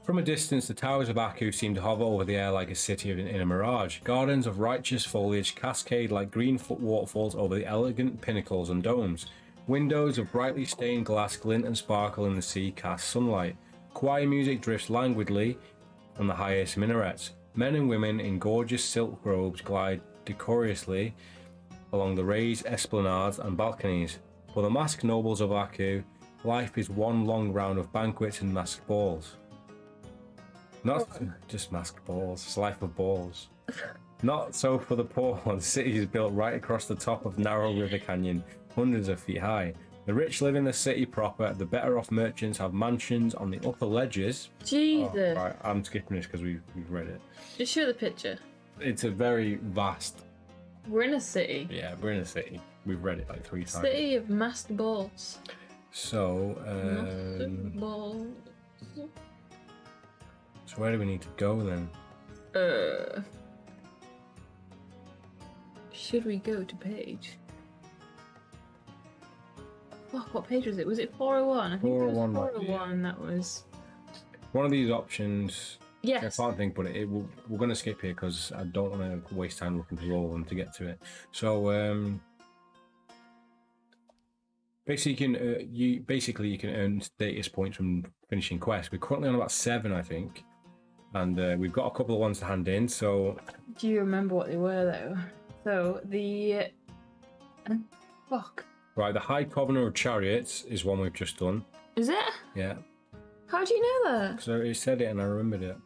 From a distance, the towers of Aku seem to hover over the air like a city in a mirage. Gardens of righteous foliage cascade like green waterfalls over the elegant pinnacles and domes. Windows of brightly stained glass glint and sparkle in the sea cast sunlight. Choir music drifts languidly from the highest minarets. Men and women in gorgeous silk robes glide decorously along the raised esplanades and balconies. For the masked nobles of Aku, life is one long round of banquets and masked balls. Not just masked balls, it's life of balls. Not so for the poor. The city is built right across the top of narrow river canyon, hundreds of feet high. The rich live in the city proper, the better off merchants have mansions on the upper ledges. Jesus. Oh, right, I'm skipping this because we've read it. Just show the picture. It's a very vast... We're in a city. Yeah, we're in a city. We've read it like 3 times. City of masked balls. So, Masked balls. so where do we need to go then? Should we go to page? Fuck, what page was it? Was it 401? I think 401, it was 401 that was... One of these options... Yes. I can't think, but we're going to skip here because I don't want to waste time looking through all of them to get to it. So, basically, you can earn status points from finishing quests. We're currently on about 7, I think, and we've got a couple of ones to hand in. So, Do you remember what they were though? So the fuck. right, the High Covenant of Chariots is one we've just done. Is it? Yeah, How do you know that? so it said it and I remembered it.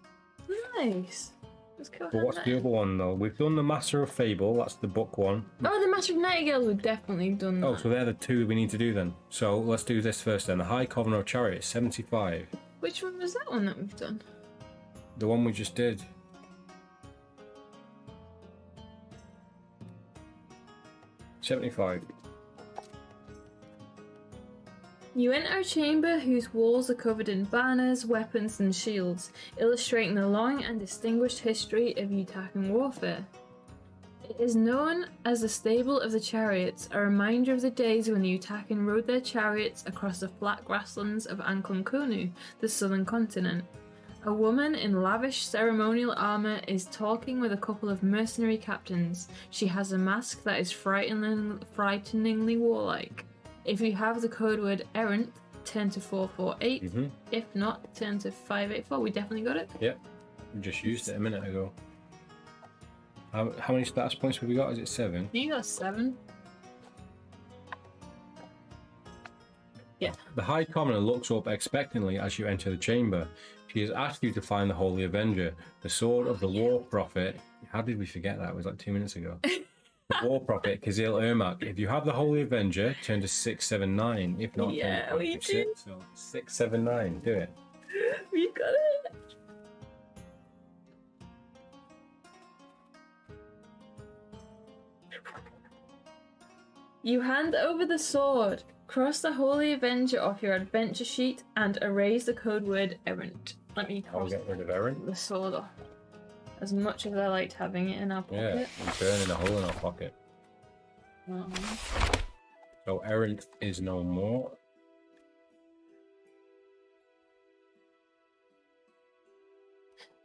Nice. Let's go. But what's the other one though? We've done the Master of Fable. That's the book one. Oh, the Master of Nightingale. We've definitely done that. Oh, so they're the 2 we need to do then. So let's do this first then. The High Covenant of Chariots, 75. Which one was that one that we've done? The one we just did. $75. You enter a chamber whose walls are covered in banners, weapons, and shields, illustrating the long and distinguished history of Utakan warfare. It is known as the Stable of the Chariots, a reminder of the days when the Utakan rode their chariots across the flat grasslands of Ankonkonu, the southern continent. A woman in lavish ceremonial armor is talking with a couple of mercenary captains. She has a mask that is frighteningly warlike. If you have the code word errant, turn to 448. If not, turn to 584. We definitely got it. Yep. We just used it a minute ago. How many status points have we got? Is it 7? You got 7. Yeah. The High Commoner looks up expectantly as you enter the chamber. She has asked you to find the Holy Avenger, the sword of the War Prophet. How did we forget that? It was like 2 minutes ago. The War Prophet, Kazil Ermak. If you have the Holy Avenger, turn to 679. If not, Yeah, turn to we 526. So 679. Do it. We got it. You hand over the sword, cross the Holy Avenger off your adventure sheet, and erase the code word errant. Let me I'll cross get rid of Erin. the sword off. As much as I liked having it in our Yeah, pocket. and burning a hole in our pocket. So Erin is no more.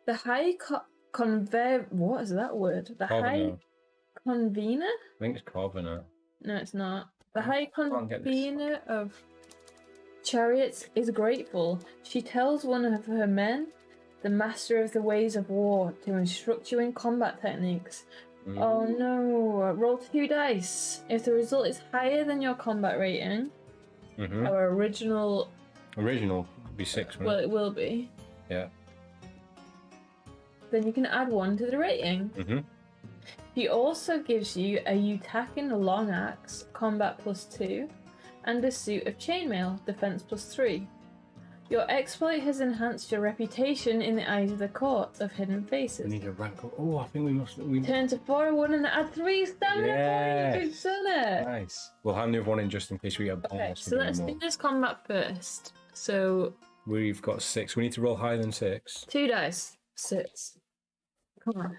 The High what is that word? The High Convener. Convener? I think it's Convener. No, it's not. The High can't get this. Convener of Chariots is grateful. She tells one of her men, the master of the ways of war, to instruct you in combat techniques. Oh no, roll 2 dice. If the result is higher than your combat rating, our original would be 6, well, it will be. Yeah. Then you can add 1 to the rating. He also gives you a Utakin long axe, combat +2, and a suit of chainmail, defense +3. Your exploit has enhanced your reputation in the eyes of the court of hidden faces. We need a rank up. Oh, I think we Turn to 401 and add 3 stamina points. We've done it. Nice. We'll hand the other one in just in case we have. Okay, so let's do this combat first. So we've got 6. We need to roll higher than 6. 2 dice. 6. Come on.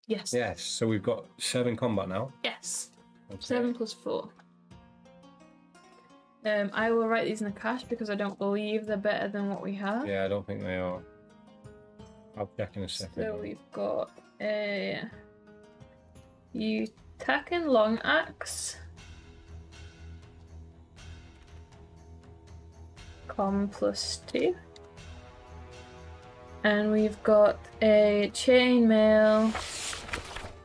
Yes. Yes. So we've got 7 combat now. Yes. Okay. 7 + 4. I will write these in the cache because I don't believe they're better than what we have. Yeah, I don't think they are. I'll check in a second. So we've got a Utakin long axe, com +2, and we've got a chainmail. I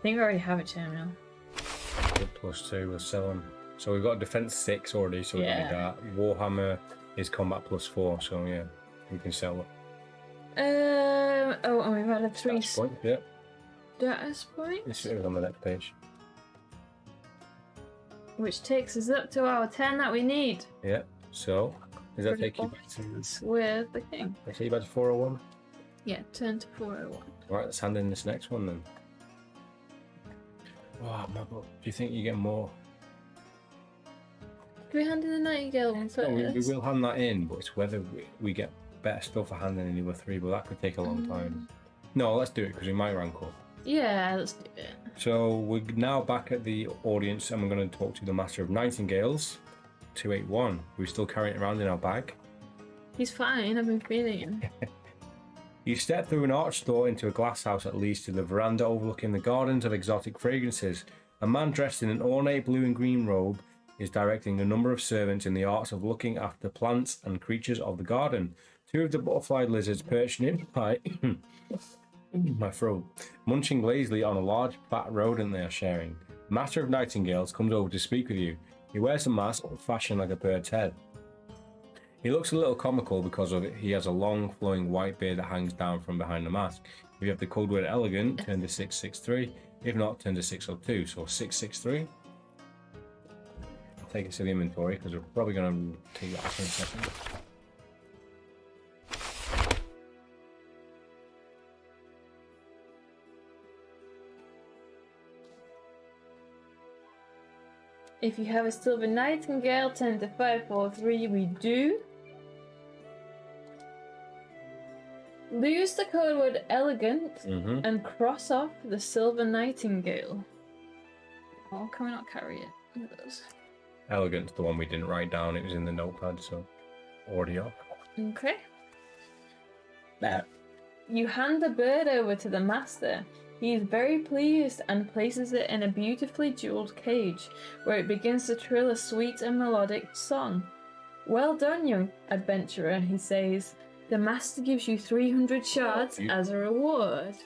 think we already have a chainmail. +2 with 7. So we've got defense 6 already, so we don't need that. Warhammer is combat +4, so yeah, we can sell it. Oh, and we've had a 3 status point. Yeah. status point. This is on the next page. Which takes us up to our 10 that we need. Yeah. So does that take you back to? With the king. Take you back to 401. Yeah, turn to 401. Right, let's hand in this next one then. Wow, my book. Do you think you get more? Do we hand in the Nightingale one first? No, we will hand that in, but it's whether we get better stuff for handing in the other 3, but that could take a long time. No, let's do it because we might rank up. Yeah, let's do it. So we're now back at the audience and we're going to talk to the Master of Nightingales, 281. We're still carrying it around in our bag. He's fine, I've been feeling him. You step through an arched door into a glass house that leads to the veranda overlooking the gardens of exotic fragrances. A man dressed in an ornate blue and green robe is directing a number of servants in the arts of looking after plants and creatures of the garden. 2 of the butterfly lizards perched nearby my throat, munching lazily on a large fat rodent they are sharing. Master of Nightingales comes over to speak with you. He wears a mask fashioned like a bird's head. He looks a little comical because of it. He has a long flowing white beard that hangs down from behind the mask. If you have the code word elegant, turn to 663. If not, turn to 602. So 663. I'll take it to the inventory because we're probably going to take that in a second. If you have a silver nightingale, turn to 543. We do. Lose the code word elegant and cross off the silver nightingale. Oh, can we not carry it? Elegant's the one we didn't write down. It was in the notepad, so already off. Okay. There. You hand the bird over to the master. He is very pleased and places it in a beautifully jeweled cage, where it begins to trill a sweet and melodic song. Well done, young adventurer, he says. The master gives you 300 shards as a reward.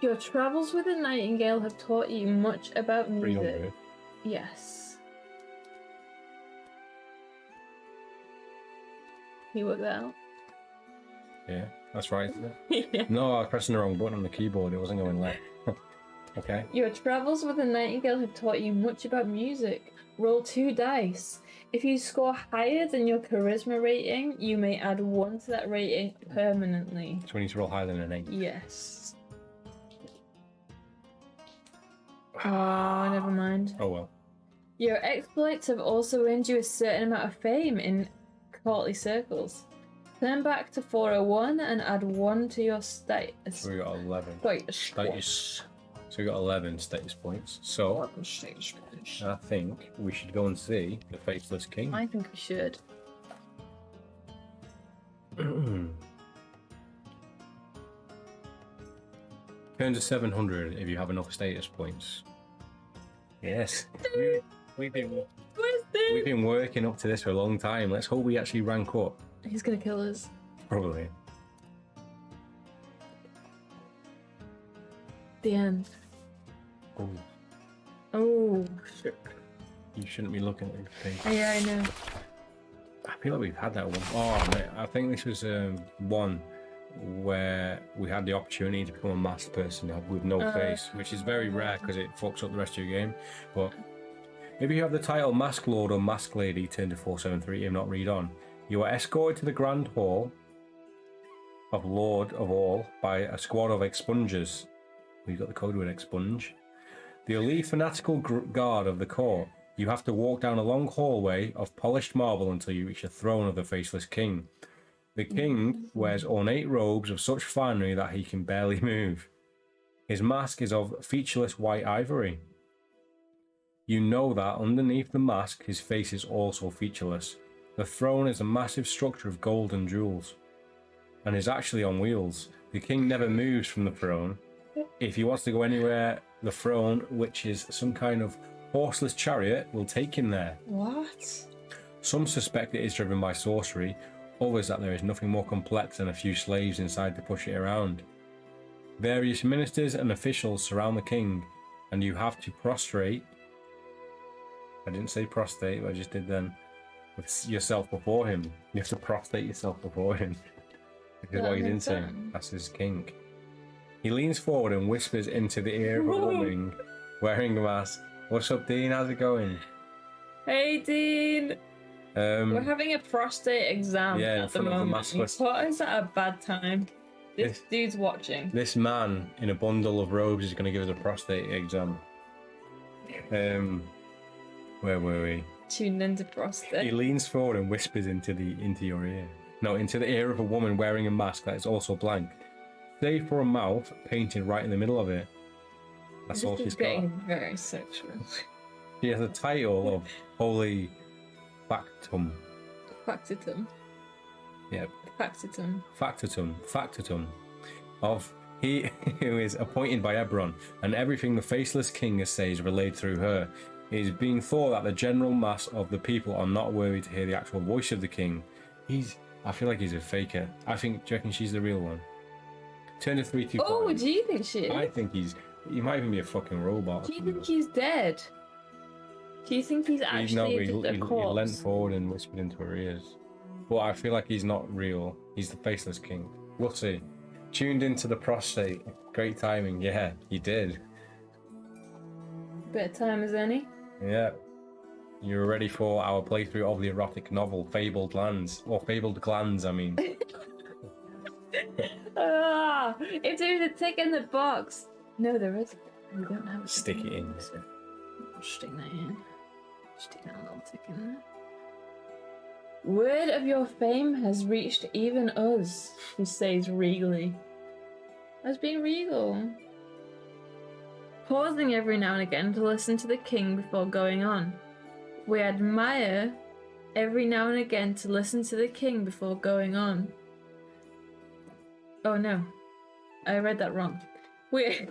Your travels with the nightingale have taught you much about music. 300. Yes. You worked that out? Yeah, that's right, isn't it? Yeah. No, I was pressing the wrong button on the keyboard. It wasn't going left. Okay. Your travels with the nightingale have taught you much about music. Roll 2 dice. If you score higher than your charisma rating, you may add 1 to that rating permanently. So we need to roll higher than an 8. Yes. Oh, never mind. Oh well. Your exploits have also earned you a certain amount of fame in courtly circles. Turn back to 401 and add 1 to your status. So we got 11. Status. So we got 11 status points. So I think we should go and see the Faceless King. I think we should. Turn to 700 if you have enough status points. Yes. We've been working up to this for a long time. Let's hope we actually rank up. He's gonna kill us. Probably. The end. Oh, Oh, shit. you shouldn't be looking at this thing. Yeah, I know. I feel like we've had that one. Oh, mate, I think this was one where we had the opportunity to become a masked person with no face, which is very rare because it fucks up the rest of your game. But if you have the title Mask Lord or Mask Lady, turn to 473 if not read on. You are escorted to the Grand Hall of Lord of All by a squad of expungers. We've got the code word expunge. The elite fanatical guard of the court. You have to walk down a long hallway of polished marble until you reach the throne of the faceless king. The king wears ornate robes of such finery that he can barely move. His mask is of featureless white ivory. You know that underneath the mask his face is also featureless. The throne is a massive structure of gold and jewels, and is actually on wheels. The king never moves from the throne. If he wants to go anywhere, the throne, which is some kind of horseless chariot, will take him there. What? Some suspect it is driven by sorcery, others that there is nothing more complex than a few slaves inside to push it around. Various ministers and officials surround the king, and you have to prostrate. I didn't say prostate, but I just did then. With yourself before him. You have to prostrate yourself before him. Because what he's into. That's his kink. He leans forward and whispers into the ear of a woman wearing a mask. What's up, Dean? How's it going? Hey, Dean. We're having a prostate exam at the moment. What is that a bad time? This dude's watching. This man in a bundle of robes is going to give us a prostate exam. Where were we? Tuned into prostate. He leans forward and whispers into your ear. No, into the ear of a woman wearing a mask that is also blank. Save for a mouth painted right in the middle of it. That's all she's got. Getting very sexual. She has a title of Holy Factum. Factitum. Yep. Factitum. Of he who is appointed by Ebron, and everything the faceless king has said is relayed through her. It is being thought that the general mass of the people are not worthy to hear the actual voice of the king. I feel like he's a faker. Do you reckon she's the real one? Turn to 325. Oh, do you think she is? I think he might even be a fucking robot. Do you think he's dead? Do you think he's actually he corpse? leant forward and whispered into her ears. But I feel like he's not real. He's the faceless king. We'll see. Tuned into the prostate. Great timing. Yeah, he did. Bit of time as any. Yeah. You're ready for our playthrough of the erotic novel Fabled Lands. Or Fabled Glands, I mean. If there's a tick in the box. No, there isn't. We don't have a Stick it in. Stick that in. Stick that little tick in there. Word of your fame has reached even us, he says regally. As being regal. Pausing every now and again to listen to the king before going on. We admire every now and again to listen to the king before going on. Oh no, I read that wrong. We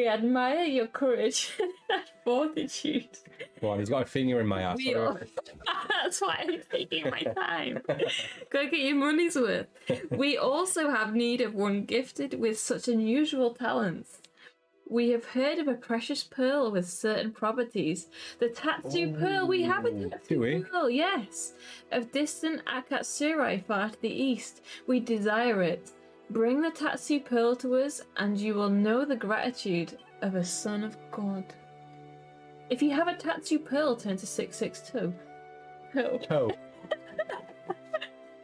admire your courage and fortitude. Well, he's got a finger in my ass. That's why I'm taking my time. Go get your money's worth. We also have need of one gifted with such unusual talents. We have heard of a precious pearl with certain properties. The Tatsu Pearl. We have a Tatsu Pearl, yes. Of distant Akatsurai far to the east. We desire it. Bring the Tatsu Pearl to us, and you will know the gratitude of a son of God. If you have a Tatsu Pearl, turn to 662. Oh.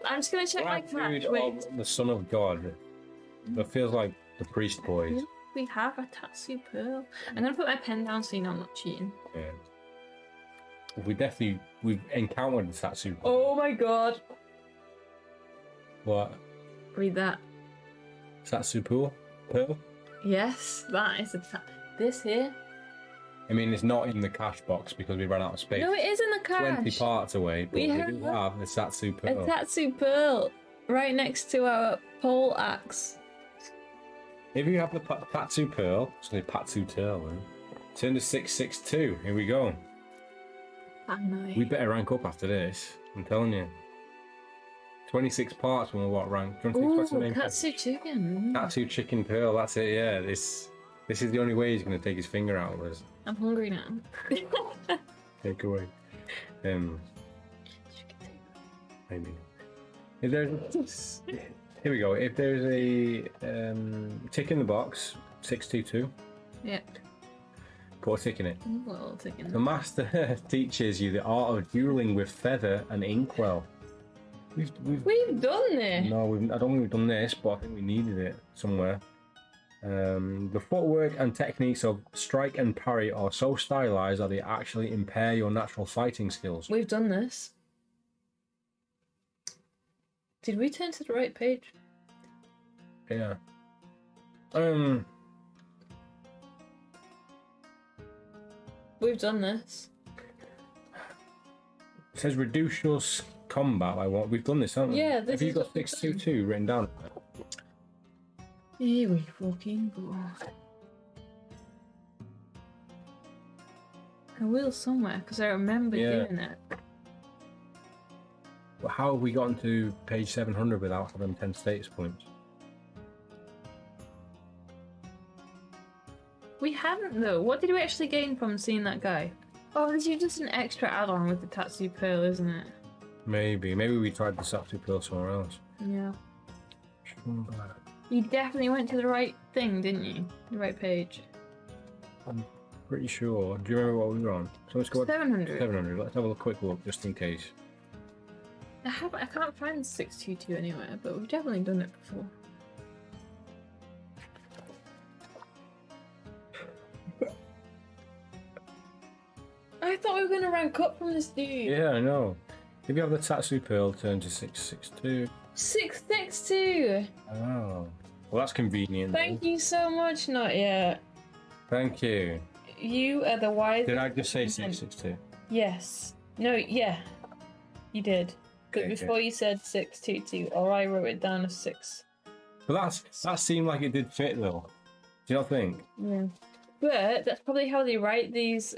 I'm just going to check my cat. Wait. The son of God. That feels like the priest boys. We have a Tatsu Pearl. I'm going to put my pen down so you know I'm not cheating. Yeah. We've encountered the Tatsu Pearl. Oh my god. What? Read that. Tatsu Pearl? Yes, that is this here. I mean, it's not in the cash box because we ran out of space. No, it is in the Cash. 20 parts away, but We we have do have the Satsu Pearl. a Tatsu Pearl right next to our pole axe. If you have the Tatsu Pearl, it's only Patsu Tail, then. Turn to 662. Here we go. I know. We better rank up after this. I'm telling you. 26 parts when we're what rank? Ooh, Katsu chicken. Tatsu Chicken Pearl, that's it, yeah. This is the only way he's going to take his finger out of us. I'm hungry now. Take away. Maybe. If there's... Here we go. If there's a tick in the box, 622. Yeah. Put a tick in it. Well, taking The master teaches you the art of dueling with feather and inkwell. We've done this. No, I don't think we've done this, but I think we needed it somewhere. The footwork and techniques of strike and parry are so stylized that they actually impair your natural fighting skills. We've done this. Did we turn to the right page? Yeah. We've done this. It says reduce your combat by what? We've done this, haven't we? Yeah, this Have you is got what we've 622 written down? Here we fucking go. I will somewhere because I remember doing it. But how have we gotten to page 700 without having 10 status points? We haven't though. What did we actually gain from seeing that guy? Oh, this is just an extra add-on with the Tatsu Pearl, isn't it? Maybe we tried the Satsu Pearl somewhere else. Yeah. You definitely went to the right thing, didn't you? The right page. I'm pretty sure. Do you remember what we were on? So let's go 700. 700. Let's have a quick look just in case. I can't find 622 anywhere, but we've definitely done it before. I thought we were going to rank up from this dude. Yeah, I know. If you have the Tatsu Pearl, turn to 662. 662! Oh. Well, that's convenient. Thank you so much, not yet. Thank you. You are the wise. Did I just say 662? Yes. No, yeah. You did. But Okay, before you said 622, or I wrote it down as 6. But that seemed like it did fit though. Do you not think? Yeah. But that's probably how they write these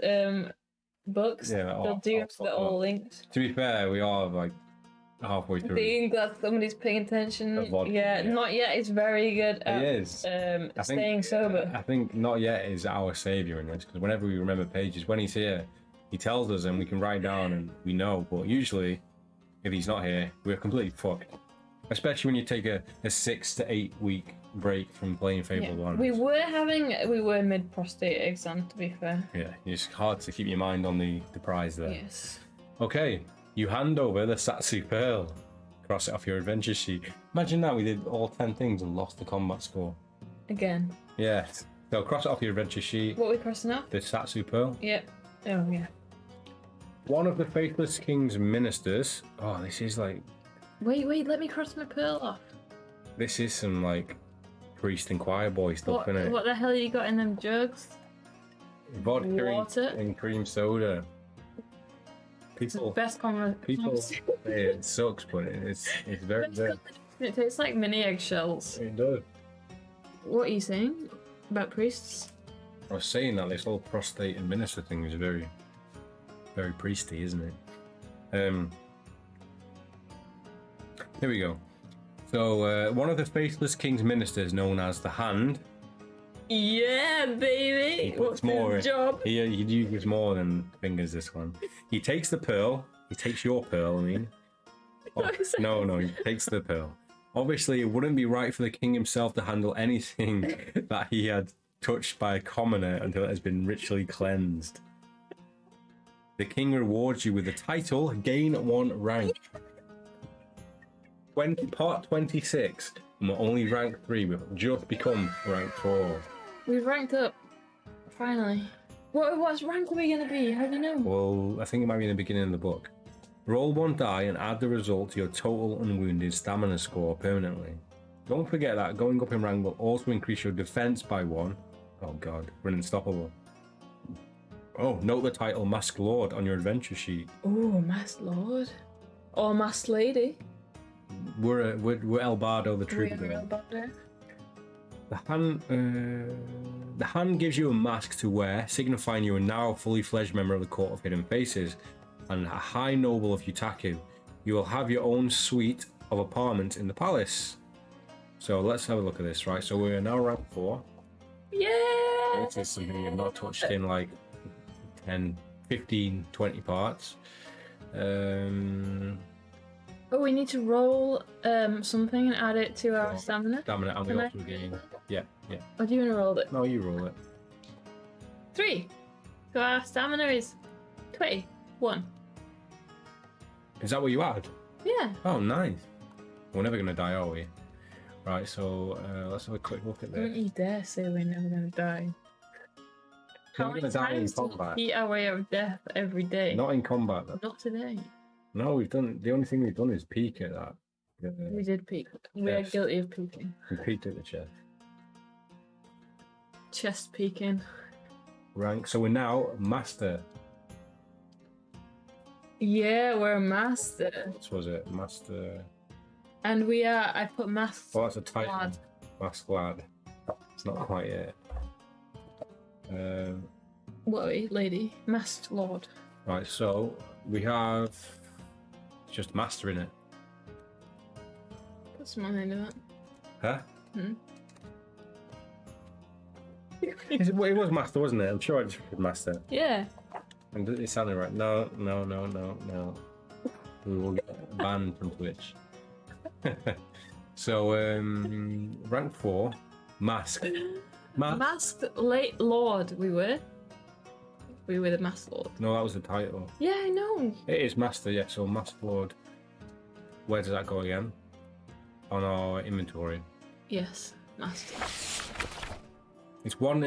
books. Yeah, They'll do it so they're all linked. To be fair, we are like halfway through. Being glad somebody's paying attention. Yeah, not yet is very good at staying sober. I think not yet is our saviour in this, because whenever we remember pages, when he's here, he tells us and we can write down and we know. But usually, if he's not here, we're completely fucked. Especially when you take a 6 to 8 week break from playing Fabled Lands. We were mid prostate exam, to be fair. Yeah, it's hard to keep your mind on the prize there. Yes. Okay, you hand over the Satsu Pearl. Cross it off your adventure sheet. Imagine that we did all 10 things and lost the combat score. Again. Yeah. So cross it off your adventure sheet. What are we crossing off? The Satsu Pearl. Yep. Oh, yeah. One of the faithless king's ministers. Oh, this is like... Wait, let me cross my pearl off. This is some like priest and choir boy stuff, innit? What the hell you got in them jugs? Vodka Water. and cream soda. People, Best conversation. people say it sucks, but it's very good. It tastes like mini eggshells. It does. What are you saying about priests? I was saying that this whole prostate and minister thing is very, very priesty, isn't it? Here we go. So, one of the faithless king's ministers, known as the Hand. Yeah, baby. He puts What's more his in. job? He uses more than fingers. This one. He takes the pearl. He takes your pearl. I mean. Oh, no. He takes the pearl. Obviously, it wouldn't be right for the king himself to handle anything that he had touched by a commoner until it has been ritually cleansed. The king rewards you with the title, gain 1 rank. Part 26, and we're only rank 3. We've just become rank 4. We've ranked up. Finally. What rank are we going to be? How do you know? Well, I think it might be in the beginning of the book. Roll 1 die and add the result to your total unwounded stamina score permanently. Don't forget that going up in rank will also increase your defense by 1. Oh god, we're unstoppable. Oh, note the title Masked Lord on your adventure sheet. Oh, Masked Lord. Or Masked Lady. We're El Bardo the We are Troubadour. El Bardo. The hand gives you a mask to wear, signifying you are now a fully fledged member of the Court of Hidden Faces and a high noble of Yutaku. You will have your own suite of apartments in the palace. So let's have a look at this, right? So we're now rank 4. Yeah! This is something we've not touched in like 10, 15, 20 parts. Oh, we need to roll something and add it to our stamina. Stamina, and we Can also gain. Yeah. Or do you want to roll it? No, you roll it. 3. So our stamina is 21. Is that what you add? Yeah. Oh, nice. We're never gonna die, are we? Right. So let's have a quick look at Don't this. you dare say we're never going to die. How We're many gonna die in times do we combat. beat our way out of death every day? Not in combat, though. Not today. No, we've done. The only thing we've done is peek at that. We did peek. We are Chest. guilty of peeking. We peeked at the chest. Chest peeking. Rank. So we're now master. Yeah, we're a master. What was it? Master. And we are, I put masked. Oh, that's a title. Lad. Masked lad. It's not quite it. What are we, lady? Masked lord. Right. So we have just master in it. Put some money into that. Huh? Hmm. It was master, wasn't it? I'm sure I just read master. Yeah. And it sounded right. No. We will get banned from Twitch. So, rank 4, mask. Masked late lord, we were. We were the masked lord. No, that was the title. Yeah, I know. It is master, yeah. So, masked lord. Where does that go again? On our inventory. Yes, master. It's one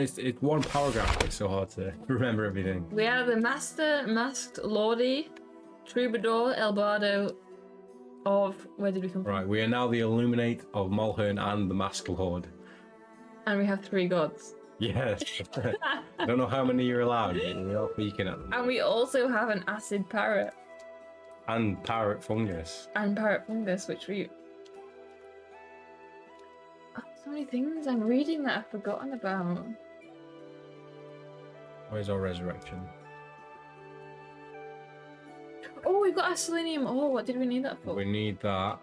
paragraph. It's so hard to remember everything. We are the master, masked lordy, troubadour, El Bardo of... Where did we come from? Right, we are now the Illuminate of Mulhern and the Masked Lord. And we have 3 gods. Yes. I don't know how many you're allowed, but we are peeking at them. And we also have an acid parrot. And parrot fungus. And parrot fungus, which we... Oh, so many things I'm reading that I've forgotten about. Where's our resurrection? Oh, we've got a selenium ore. What did we need that for? We need that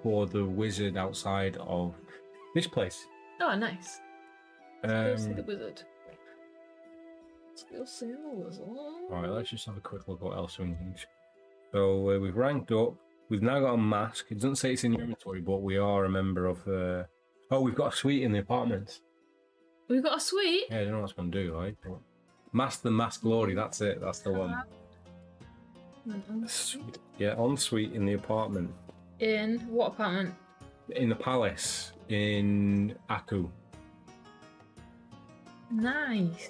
for the wizard outside of this place. Oh, nice. Let's go see the wizard. Let's go see the wizard. Alright, let's just have a quick look at what else we need. So we've ranked up. We've now got a mask. It doesn't say it's in your inventory, but we are a member of... Oh, we've got a suite in the apartment. We've got a suite? Yeah, I don't know what it's going to do, right? But... Master Mask Glory, that's it. That's the one. Suite. Yeah, ensuite in the apartment. In what apartment? In the palace in Aku. Nice.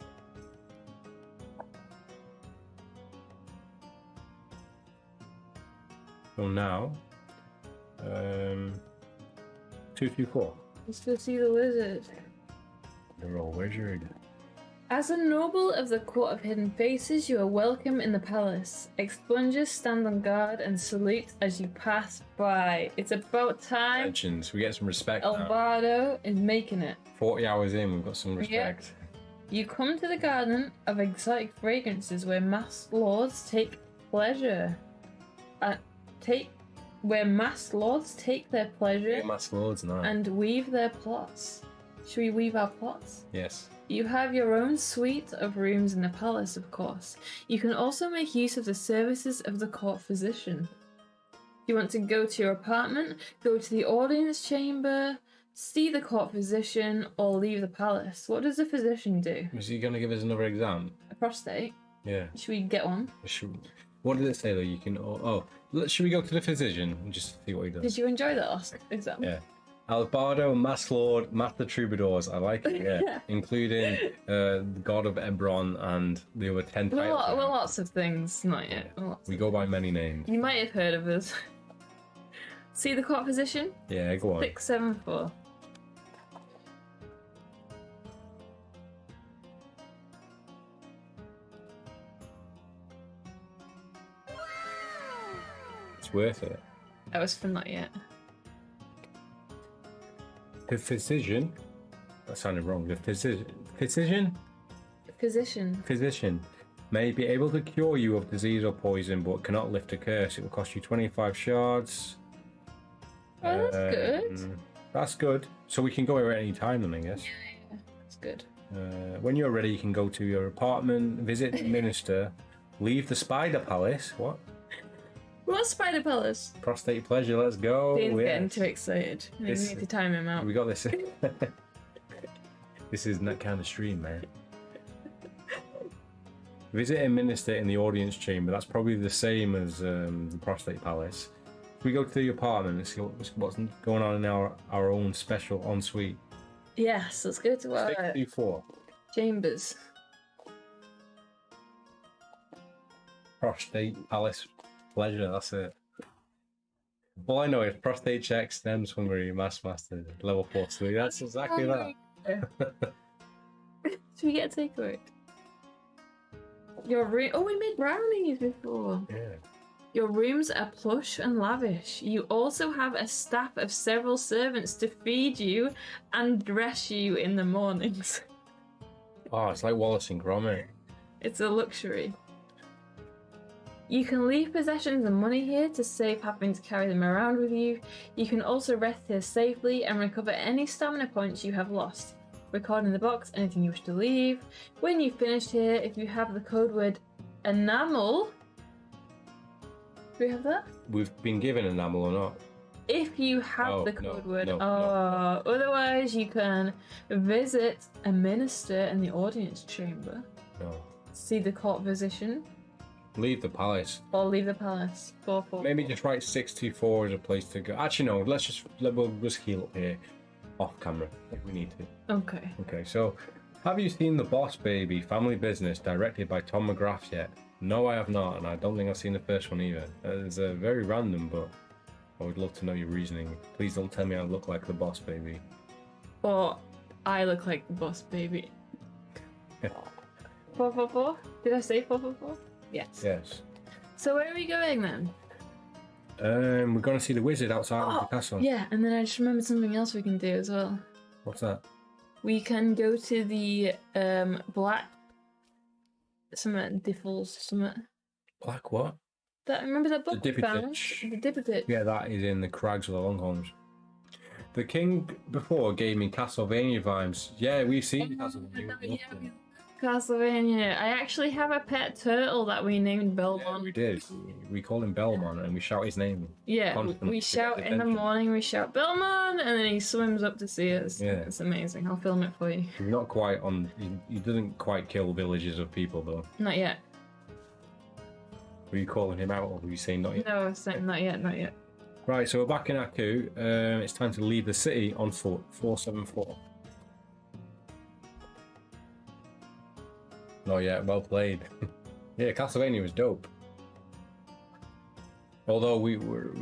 So now, 224. Let's go see the wizard. They're all wizard. As a noble of the Court of Hidden Faces, you are welcome in the palace. Expungers stand on guard and salute as you pass by. It's about time. Legends. We get some respect El now. Bardo is making it. 40 hours in, we've got some respect. You come to the garden of exotic fragrances where masked lords take pleasure. Where masked lords take their pleasure Yeah, Mask Lords now. and weave their plots. Should we weave our plots? Yes. You have your own suite of rooms in the palace, of course. You can also make use of the services of the court physician. You want to go to your apartment, go to the audience chamber, see the court physician, or leave the palace. What does the physician do? Is he going to give us another exam? A prostate? Yeah. Should we get one? What did it say though? You can. Should we go to the physician and just see what he does? Did you enjoy that last exam? Yeah. Albardo, Mask Lord, Master Troubadours. I like it, yeah. Including the God of Ebron and the other 10 titles. Well, lots of things, not yet. We go by many names. You might have heard of us. See the court physician? Yeah, go on. 674. It's worth it. That was for not yet. The physician. That sounded wrong. The physician may be able to cure you of disease or poison, but cannot lift a curse. It will cost you 25 shards. Oh, that's good. That's good. So we can go here at any time then, I guess. Yeah, that's good. When you're ready, you can go to your apartment, visit the minister, leave the spider palace. What? What Spider Palace? Prostate pleasure, let's go. Dean's Yes. getting too excited. We need to time him out. We got this. This is that kind of stream, man. Visit a minister in the audience chamber. That's probably the same as the prostate palace. We go to the apartment and see what's going on in our own special ensuite. Yes, let's go to our 64. chambers. Prostate palace pleasure, that's it. All I know is prostate check, stems hungry, mass master, level 4. That's exactly that. Should we get a takeaway? Your room. Oh, we made brownies before. Yeah. Your rooms are plush and lavish. You also have a staff of several servants to feed you and dress you in the mornings. Oh, it's like Wallace and Gromit. It's a luxury. You can leave possessions and money here to save having to carry them around with you. You can also rest here safely and recover any stamina points you have lost. Record in the box anything you wish to leave. When you've finished here, if you have the code word enamel... Do we have that? We've been given enamel or not? If you have the code word. no. Otherwise you can visit a minister in the audience chamber. No. See the court physician. Leave the palace. Or leave the palace. 444. Maybe just write 624 as a place to go. Actually, no. We'll just heal up here, off camera, if we need to. Okay. Okay. So, have you seen The Boss Baby Family Business, directed by Tom McGrath yet? No, I have not, and I don't think I've seen the first one either. It's very random, but I would love to know your reasoning. Please don't tell me I look like the Boss Baby. Or I look like the boss baby. 444? Did I say 444? Yes. Yes. So where are we going then? We're going to see the wizard outside of the castle. Yeah, and then I just remembered something else we can do as well. What's that? We can go to the black summit. Black what? That remember that book The we found? Dipitich. The Dipitich. Yeah, that is in the Crags of the Longhorns. The king before gave me Castlevania vibes. Yeah, we've seen Castlevania. Castlevania. I actually have a pet turtle that we named Belmont. Yeah, we did. We call him Belmont and we shout his name. Yeah, constantly we to shout get in the attention. morning, we shout Belmont, and then he swims up to see us. Yeah. It's amazing. I'll film it for you. He's not quite on. He doesn't quite kill villages of people though. Not yet. Were you calling him out or were you saying not yet? No, I was saying not yet, not yet. Right, so we're back in Aku. It's time to leave the city on foot. 474. Not yet. Well played. Yeah, Castlevania was dope. Although we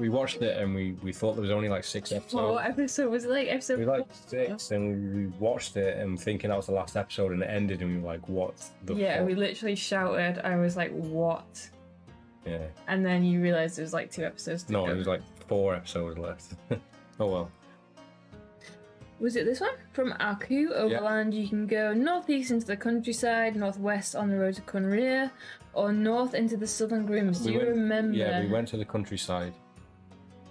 watched it and we thought there was only like 6 episodes. What episode was it? Like episode? We like 6 and we watched it and thinking that was the last episode and it ended and we were like, what the Yeah, fuck? we literally shouted. I was like, what? Yeah. And then you realised it was like 2 episodes to No, go. it was like 4 episodes left. Oh well. Was it this one? From Aku, overland, you can go northeast into the countryside, northwest on the road to Kunrir, or north into the southern Grims. Do you remember? Yeah, we went to the countryside.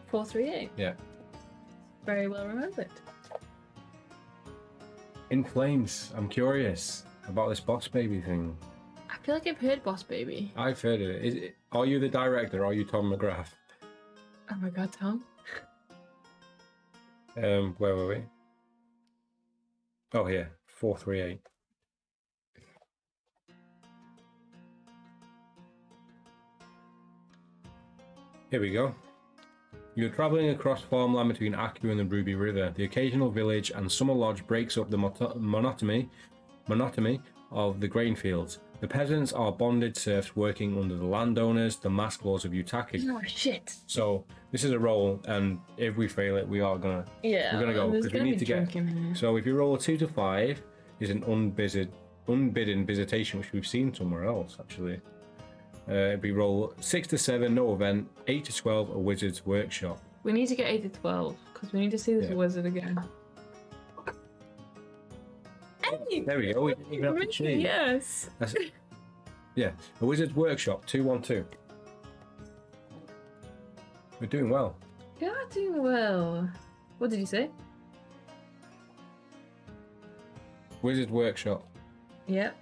438. Yeah. Very well remembered. In Flames, I'm curious about this Boss Baby thing. I feel like I've heard Boss Baby. I've heard of it. Are you the director or are you Tom McGrath? Oh my god, Tom. Where were we? Oh, here. 438. Here we go. You're travelling across farmland between Aku and the Ruby River. The occasional village and summer lodge breaks up the monotony of the grain fields. The peasants are bonded serfs working under the landowners, the mask lords of Utaki. Oh shit. So this is a roll, and if we fail it, we're gonna go there's because we gonna need be to get. drunk in here. So if you roll a 2 to 5, is an unbidden visitation, which we've seen somewhere else actually. It'd be roll 6 to 7, no event. 8 to 12, a wizard's workshop. We need to get 8 to 12 because we need to see this wizard again. Hey! There we go. We didn't even have to cheat. Yes. Yeah, a wizard's workshop 212. We're doing well. You are doing well. What did you say? Wizard's workshop. Yep.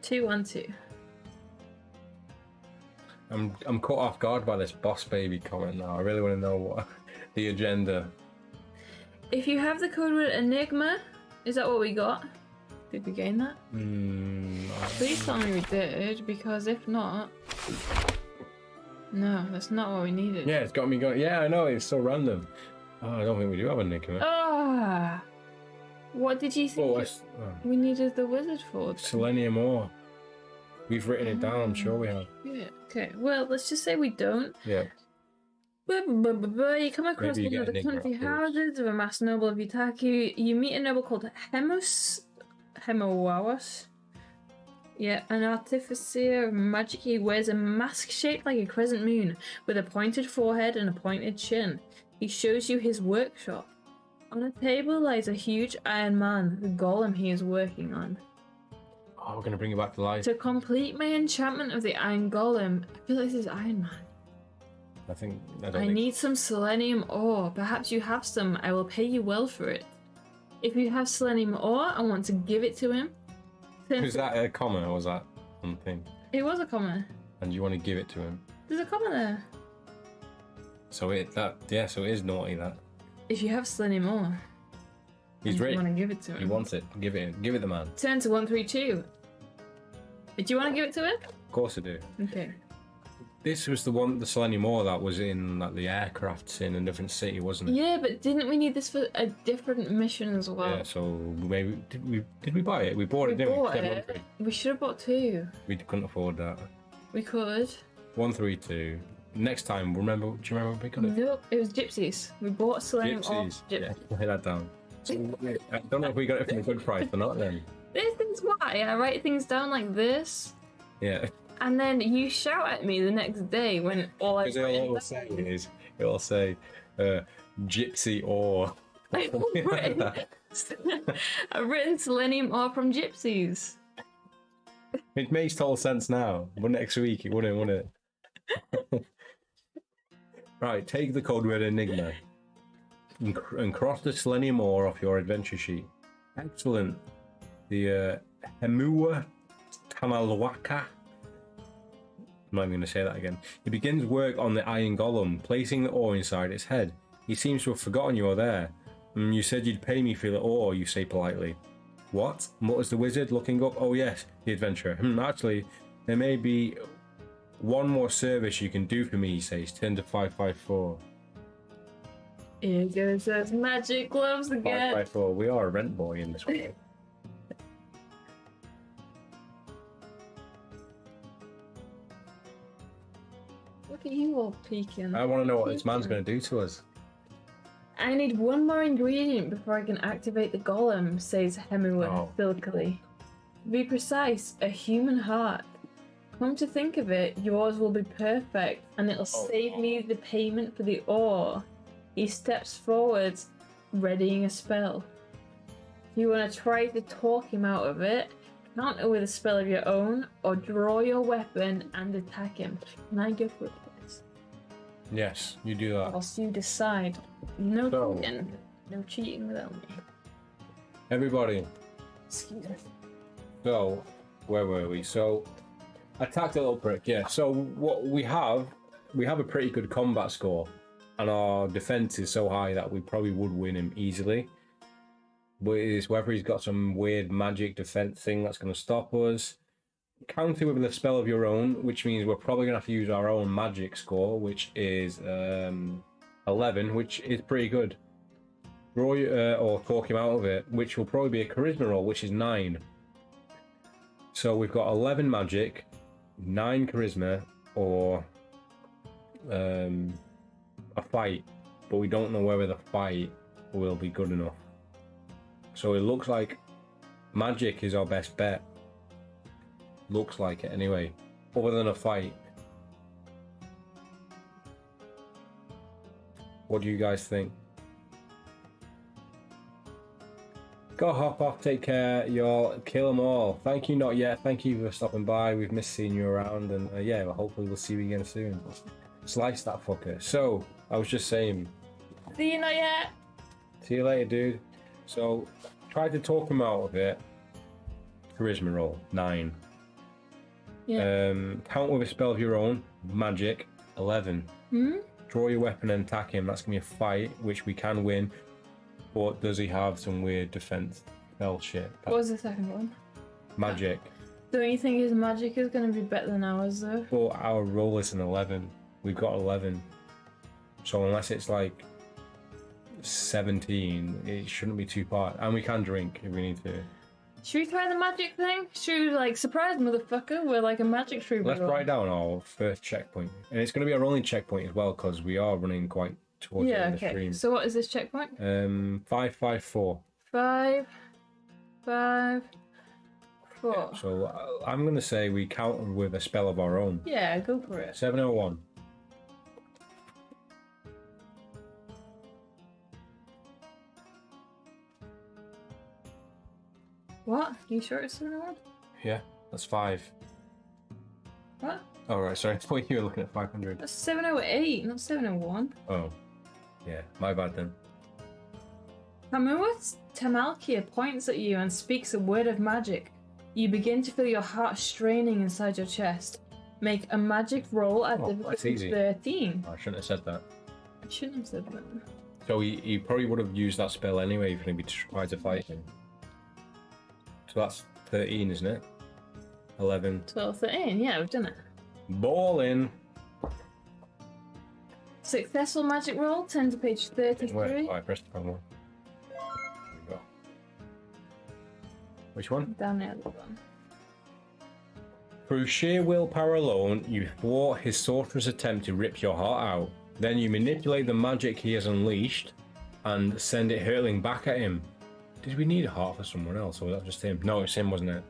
212. I'm caught off guard by this boss baby comment now. I really want to know what the agenda. If you have the code word Enigma, is that what we got? Did we gain that? Please tell me we did, because if not... No, that's not what we needed. Yeah, it's got me going. Yeah, I know, it's so random. Oh, I don't think we do have a Enigma. Ah! What did you think we needed the wizard for? Selenium ore. We've written it down, I'm sure we have. Yeah, okay. Well, let's just say we don't. Yeah. You come across Maybe you one of get the Enigma country afterwards. houses of a masked noble of Yutaki. You meet a noble called Hemowawas. Yeah, an artificer of magic. He wears a mask shaped like a crescent moon with a pointed forehead and a pointed chin. He shows you his workshop. On a table lies a huge iron man, the golem he is working on. Oh, we're going to bring it back to life. To complete my enchantment of the iron golem, I feel like this is Iron Man. I need some selenium ore. Perhaps you have some. I will pay you well for it. If you have selenium ore and want to give it to him... Was that a comma or was that something? It was a comma. And you want to give it to him? There's a comma there. So it is naughty, that. If you have selenium ore... He's rich. You want to give it to him. He wants it. Give it the man. Turn to 132. Do you want to give it to him? Of course I do. Okay. This was the selenium ore that was in like the aircrafts in a different city, wasn't it? Yeah, but didn't we need this for a different mission as well? Yeah, so maybe did we buy it? We bought it, didn't we? Bought it. We should have bought 2. We couldn't afford that. We could. 132. Next time, remember? Do you remember we got it? Nope, it was gypsies. We bought selenium ore. Gypsies. Yeah, write that down. So, I don't know if we got it from a good price or not. Then. This is why I write things down like this. Yeah. And then you shout at me the next day when all I've Because all it'll say is, it'll say, gypsy ore. I've written selenium ore from gypsies. It makes total sense now, but next week it wouldn't it? Right, take the code word Enigma and cross the selenium ore off your adventure sheet. Excellent. The Hemua Tamalwaka. I'm not even going to say that again. He begins work on the iron golem, placing the ore inside its head. He seems to have forgotten you are there. You said you'd pay me for the ore, you say politely. What? Mutters the wizard, looking up. Oh yes, the adventurer. Actually, there may be one more service you can do for me, he says. Turn to 554. Here goes those magic gloves again. 554. We are a rent boy in this world. Look at you all peeking. I want to know what this man's going to do to us. I need one more ingredient before I can activate the golem, says Hemua silkily. To be precise, a human heart. Come to think of it, yours will be perfect, and it'll save me the payment for the ore. He steps forward, readying a spell. If you want to try to talk him out of it, counter with a spell of your own, or draw your weapon and attack him. Can I go for it, please? Yes, you do that. Whilst you decide. No cheating. No cheating without me. Everybody. Excuse me. So, where were we? So, attack the little prick, yeah. So, what we have a pretty good combat score. And our defense is so high that we probably would win him easily. But it's whether he's got some weird magic defense thing that's going to stop us. Counter with a spell of your own, which means we're probably going to have to use our own magic score, which is 11, which is pretty good. Draw or talk him out of it, which will probably be a charisma roll, which is 9. So we've got 11 magic, 9 charisma, or a fight, but we don't know whether the fight will be good enough. So it looks like magic is our best bet. Looks like it anyway. other than a fight. What do you guys think? Go hop off, take care, y'all. Kill them all. Thank you, not yet. Thank you for stopping by. We've missed seeing you around, and yeah, well, hopefully we'll see you again soon. Slice that fucker. So, I was just saying. See you not yet. See you later, dude. So, tried to talk him out of it. Charisma roll, 9. Yeah. Count with a spell of your own. Magic, 11. Hmm? Draw your weapon and attack him. That's going to be a fight, which we can win. But does he have some weird defense spell shit? What was the second one? Magic. Don't you think his magic is going to be better than ours, though? Well, our roll is an 11. We've got 11. So unless it's like 17, it shouldn't be too far. And we can drink if we need to. Should we try the magic thing? Should we, like, surprise motherfucker with, like, a magic tree? Let's write down our first checkpoint. And it's going to be our only checkpoint as well, because we are running quite towards the end of the stream. So what is this checkpoint? 554. 5, 5, 4. So I'm going to say we counter with a spell of our own. Yeah, go for it. 701. What? You sure it's 701? Yeah, that's 5. What? Oh, right, sorry. I thought you were looking at 500. That's 708, not 701. Oh, yeah, my bad then. Hamua's Tamalkia points at you and speaks a word of magic. You begin to feel your heart straining inside your chest. Make a magic roll at difficulty 13. I shouldn't have said that. I shouldn't have said that. So he probably would have used that spell anyway if he'd tried to fight him. So that's 13, isn't it? 11. 12, 13. Yeah, we've done it. Ballin'. Successful magic roll, turn to page 33. Wait, I pressed the wrong one. There we go. Which one? Down the other one. Through sheer willpower alone, you thwart his sorcerer's attempt to rip your heart out. Then you manipulate the magic he has unleashed and send it hurtling back at him. Did we need a heart for someone else, or was that just him? No, it's him, wasn't it?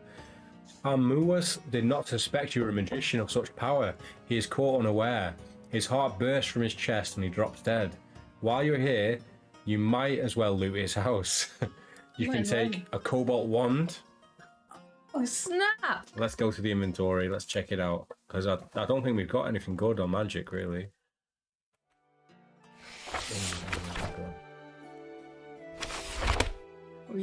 Amuas did not suspect you were a magician of such power. He is caught unaware. His heart bursts from his chest and he drops dead. While you're here, you might as well loot his house. You can take a cobalt wand. Oh, snap! Let's go to the inventory. Let's check it out. Because I don't think we've got anything good on magic, really.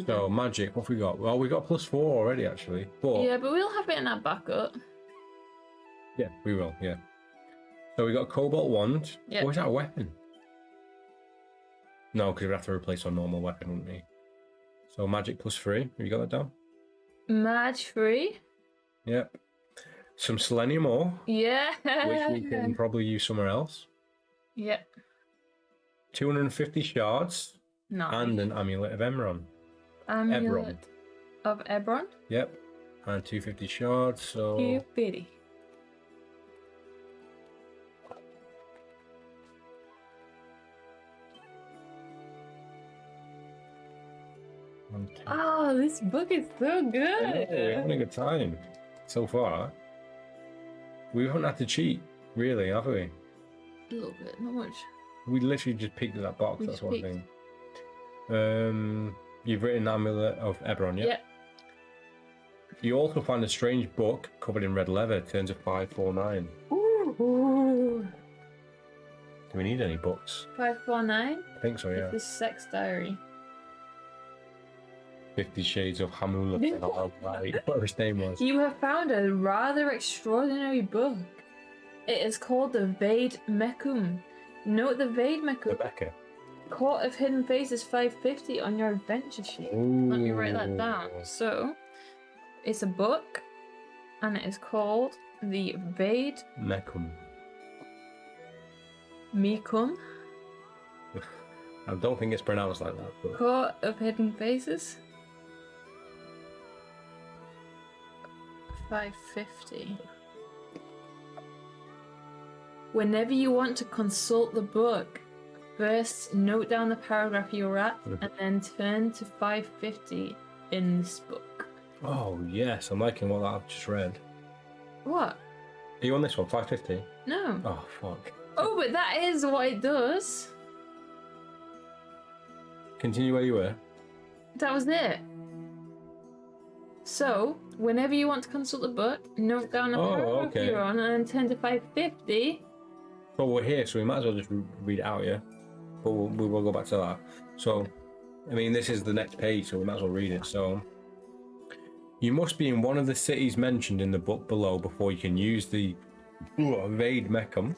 So, magic, what have we got? Well, we got +4 already, actually. But Yeah, but we'll have it in our backup. yeah, we will, yeah. So we got a cobalt wand. Yep. Oh, is that a weapon? No, because we'd have to replace our normal weapon, wouldn't we? So magic +3. Have you got that down? Mage free? Yep. Some selenium ore, Yeah. which we can probably use somewhere else. Yep. 250 shards, Nice. and an amulet of Emron. Amulet of Ebron. Yep. And 250 shards, so... Cupidity. Oh, this book is so good. We're having a good time so far. We haven't had to cheat, really, have we? A little bit, not much. We literally just peeked at that box, We that's just one thing. You've written Amulet of Ebron, yeah? Yep. You also find a strange book covered in red leather, turns to 549. Ooh. Do we need any books? 549? I think so, yeah. It's the sex diary. 50 Shades of Hamula, whatever his name was. You have found a rather extraordinary book. It is called the Vade Mecum. Note the Vade Mecum. Rebecca. Court of Hidden Faces 550 on your adventure sheet. Let me write that down. So, it's a book, and it is called the Vade Mecum. Mecum. I don't think it's pronounced like that. But... Court of Hidden Faces 550. Whenever you want to consult the book, first note down the paragraph you're at and then turn to 550 in this book. Oh, yes, I'm liking what I've just read. What? Are you on this one? 550? No. Oh, fuck. Oh, but that is what it does. Continue where you were. That was it. So, whenever you want to consult a book, note down a paragraph you're on and then turn to 550. But we're here, so we might as well just read it out, yeah? But we will go back to that. So, I mean, this is the next page, so we might as well read it. So, you must be in one of the cities mentioned in the book below before you can use the Vade Mecum.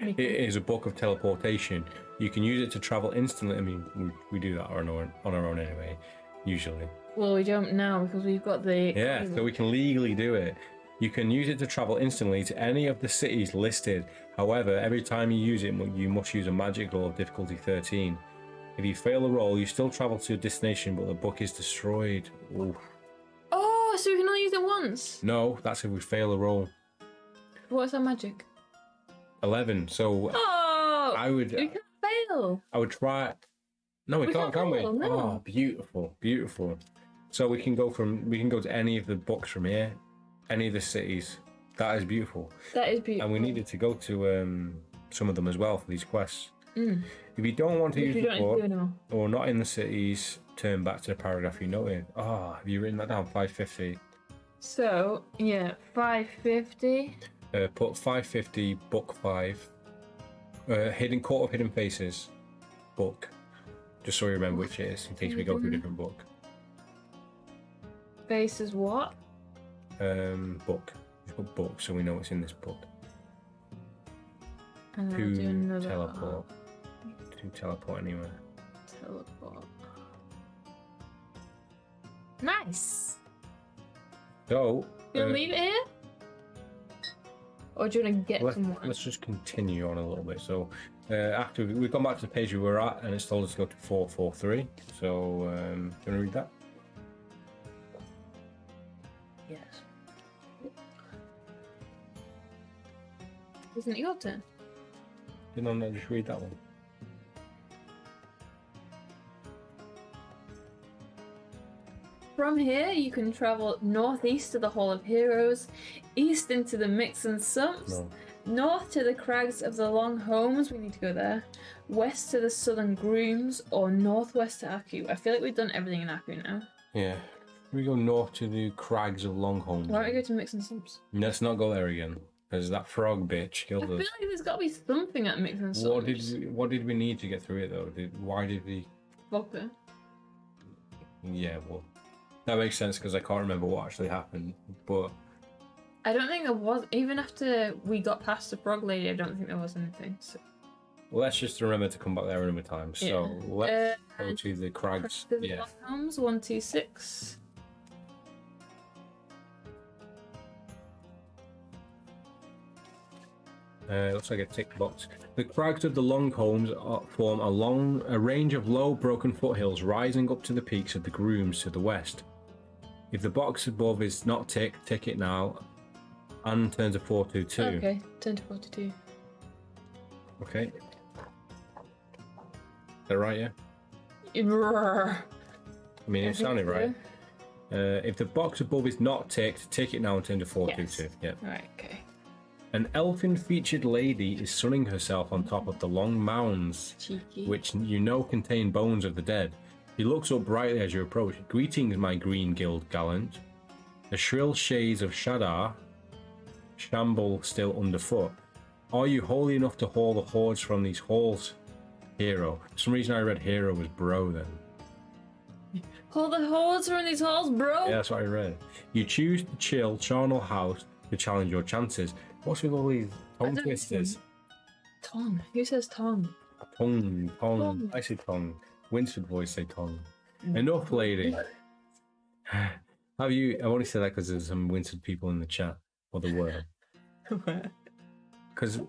It is a book of teleportation. You can use it to travel instantly. I mean, we do that on our own anyway, usually. Well, we don't now because we've got the... Yeah, so we can legally do it. You can use it to travel instantly to any of the cities listed. However, every time you use it, you must use a magic roll of difficulty 13. If you fail the roll, you still travel to your destination, but the book is destroyed. Oof. Oh, so we can only use it once? No, that's if we fail the roll. What's our magic? 11. So I would... We can't fail. I would try... No, we can't, can we? No. Oh, beautiful, beautiful. So we can go to any of the books from here, any of the cities. That is beautiful. That is beautiful. And we needed to go to some of them as well for these quests. If you don't want to use the book or not in the cities, turn back to the paragraph you noted. Oh, have you written that down? 550. So, yeah, 550. Put 550, book 5. Court of Hidden Faces, book. Just so you remember which it is, in case we go through a different book. Faces what? Book. Just put book so we know what's in this book. And then To do another teleport. To teleport anywhere. Teleport. Nice! So... You want to leave it here? Or do you want to get someone? Let's just continue on a little bit. So, after we've gone back to the page we were at, and it's told us to go to 443. So, do you want to read that? Yes. Isn't it your turn? Didn't I just read that one? From here, you can travel northeast to the Hall of Heroes, east into the Mixen Sumps, north to the Crags of the Long Homes, we need to go there, west to the Southern Grooms, or northwest to Aku. I feel like we've done everything in Aku now. Yeah. We go north to the Crags of Longholm. Why don't we go to Mixen Sumps? Let's not go there again, because that frog bitch killed us. I feel like there's got to be something at Mixen Sumps. What did we need to get through it though? Why did we? Vodka. Yeah, well, that makes sense because I can't remember what actually happened. But I don't think there was, even after we got past the frog lady. I don't think there was anything. So. Let's just remember to come back there another time. So let's go to the Crags. Yeah. Long Homes 126. Looks like a tick box. The crags of the Longholms form a range of low, broken foothills rising up to the peaks of the Grooms to the west. If the box above is not ticked, tick it now, and turn to 422. Okay, turn to 42. Okay. Is that right, yeah? I mean, it sounded right. If the box above is not ticked, tick it now and turn to 422. Yes. Yeah. Right, okay. An elfin-featured lady is sunning herself on top of the long mounds, Cheeky. which you know contain bones of the dead. He looks up brightly as you approach. Greetings, my green guild gallant. The shrill shades of Shadar shamble still underfoot. Are you holy enough to haul the hordes from these halls, hero? For some reason I read hero was bro then. Haul the hordes from these halls, bro! Yeah, that's what I read. You choose to chill Charnel House to challenge your chances. What's with all these tongue twisters? Tongue. Who says tongue? Tongue. I say tongue. Winsford voice say tongue. Enough, lady. Have you? I only say that because there's some Winsford people in the chat, or there were. Because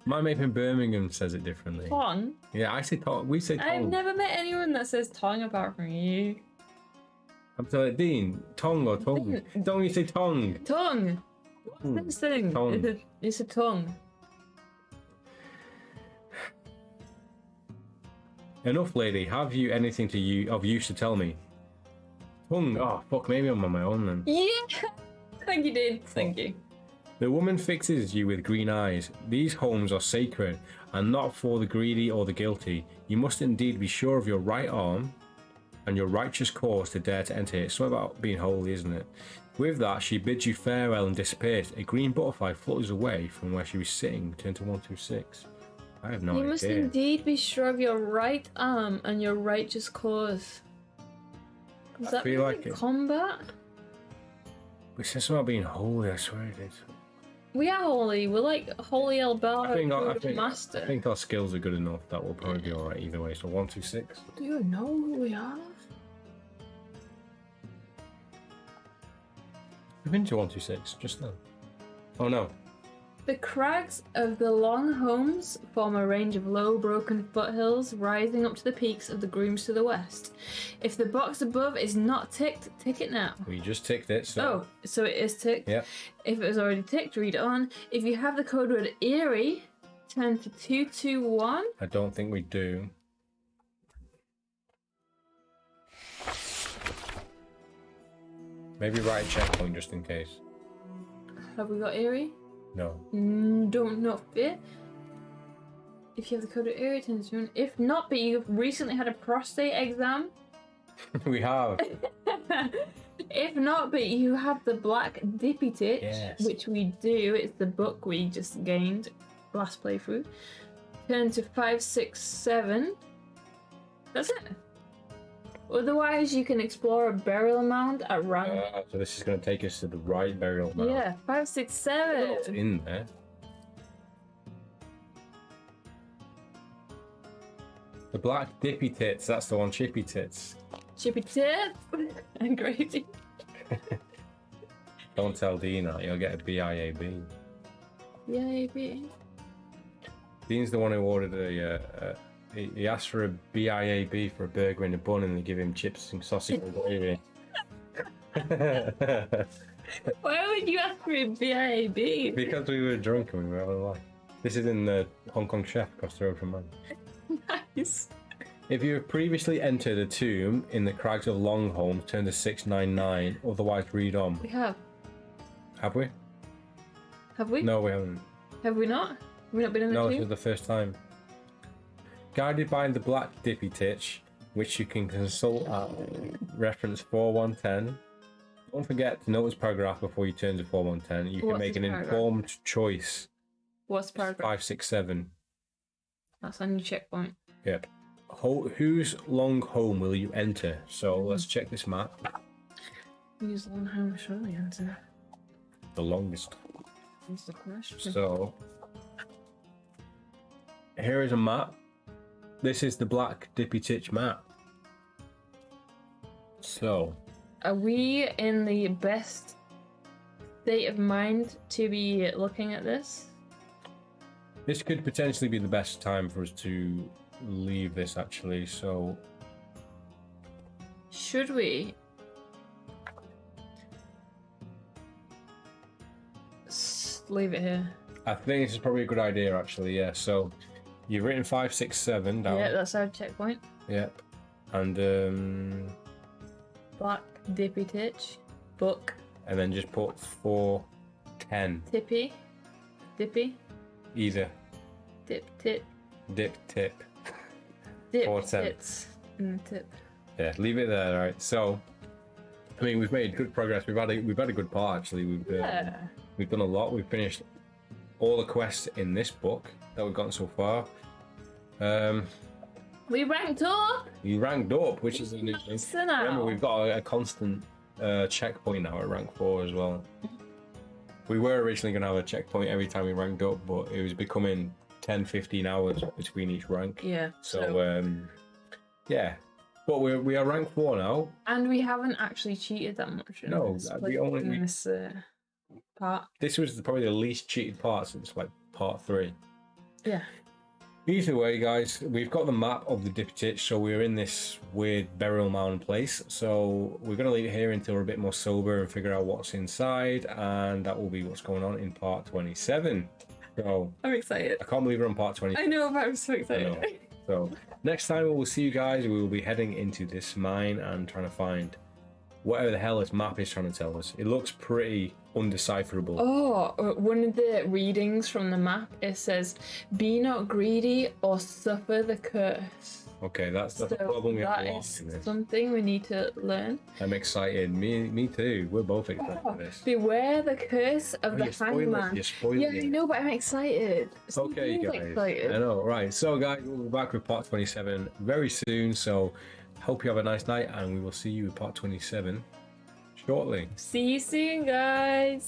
my mate in Birmingham says it differently. Tongue? Yeah, I say tongue. We say tongue. I've never met anyone that says tongue apart from you. I'm telling Dean, tongue or tongue? Don't you say tongue? Tongue. What's this thing? Tongue. It's a tongue. Enough, lady. Have you anything of use to tell me? Tongue. Oh, fuck. Maybe I'm on my own then. Yeah. Thank you, Dean. Thank you. The woman fixes you with green eyes. These homes are sacred and not for the greedy or the guilty. You must indeed be sure of your right arm and your righteous cause to dare to enter it. It's something about being holy, isn't it? With that, she bids you farewell and disappears. A green butterfly flutters away from where she was sitting. Turn to 126. I have no idea. You must indeed be sure of your right arm and your righteous cause. Does that feel mean like it. combat? It says something about being holy, I swear it is. We are holy. We're like holy Alberto master. I think our skills are good enough that we'll probably be alright either way. So 126. Do you know who we are? We've been to 126 just now. Oh no. The crags of the long homes form a range of low, broken foothills rising up to the peaks of the Grooms to the west. If the box above is not ticked, tick it now. We just ticked it, so... Oh, so it is ticked? Yeah. If it was already ticked, read on. If you have the code word eerie, turn to 221. I don't think we do. Maybe write a checkpoint just in case. Have we got eerie? No. Don't know fear. If you have the code of eerie, turn to 1. If not, but you've recently had a prostate exam. We have. If not, but you have the Black Dippy Titch, Yes. which we do. It's the book we just gained last playthrough. Turn to 567. That's it. Otherwise, you can explore a burial mound at random. So this is going to take us to the right burial mound. Yeah, 567. What's in there? The Black Dippy Tits, that's the one. Chippy Tits. Chippy Tip and Gravy. Don't tell Dean that, you'll get a BIAB. BIAB. Dean's the one who ordered he asked for a BIAB for a burger and a bun, and they give him chips and sausage and gravy. Why would you ask for a BIAB? Because we were drunk and we were having a laugh. This is in the Hong Kong Chef across the road from mine. Nice. If you have previously entered a tomb in the Crags of Longholm, turn to 699, otherwise read on. We have. Have we? Have we? No, we haven't. Have we not? Have we not been in the No, tomb? this is the first time. Guided by the Black Dippy Titch, which you can consult at reference 4110. Don't forget to note this paragraph before you turn to 4110. You can What's make this an paragraph? informed choice. What's paragraph? 567. That's on your checkpoint. Yep. Whose long home will you enter? So let's check this map. Use long home surely answer. The longest. That's the question. So here is a map. This is the Black Dippy Titch map. So Are we in the best state of mind to be looking at this? this could potentially be the best time for us to leave this actually. So Should we? Leave it here. I think this is probably a good idea actually, yeah. So you've written 567 down. Yeah, that's our checkpoint. Yep. And Black Dippy Titch. Book. and then just put 410 Tippy. Dippy. either. Dip tip. Dip tip. Dip 410. tits. And the tip. Yeah, leave it there, right? So I mean we've made good progress. We've had a good part actually. Yeah. We've done a lot. We've finished all the quests in this book that we've gotten so far. We ranked up! You ranked up, which is a new thing. So now. Remember, we've got a constant checkpoint now at rank 4 as well. We were originally going to have a checkpoint every time we ranked up, but it was becoming 10-15 hours between each rank. Yeah. So, yeah. But we are rank 4 now. And we haven't actually cheated that much. No, in this part. This was probably the least cheated part since like part 3. Yeah. Either way, guys, we've got the map of the Dippy Titch, so we're in this weird burial mound place. So we're going to leave it here until we're a bit more sober and figure out what's inside, and that will be what's going on in part 27. So I'm excited. I can't believe we're on part 20. I know, but I'm so I excited. know. So next time we will see you guys, we will be heading into this mine and trying to find whatever the hell this map is trying to tell us. It looks pretty undecipherable. Oh, one of the readings from the map, it says, "Be not greedy or suffer the curse." Okay, that's So a problem we have a that lot is in this. something we need to learn. I'm excited. Me too. We're both excited for this. Beware the curse of the You're spoiling it. hangman. You're spoiling Yeah, I it. know, but I'm excited. Okay, Steve's guys. excited. I know, right? So, guys, we'll be back with part 27 very soon. So, hope you have a nice night, and we will see you with part 27 shortly. See you soon, guys.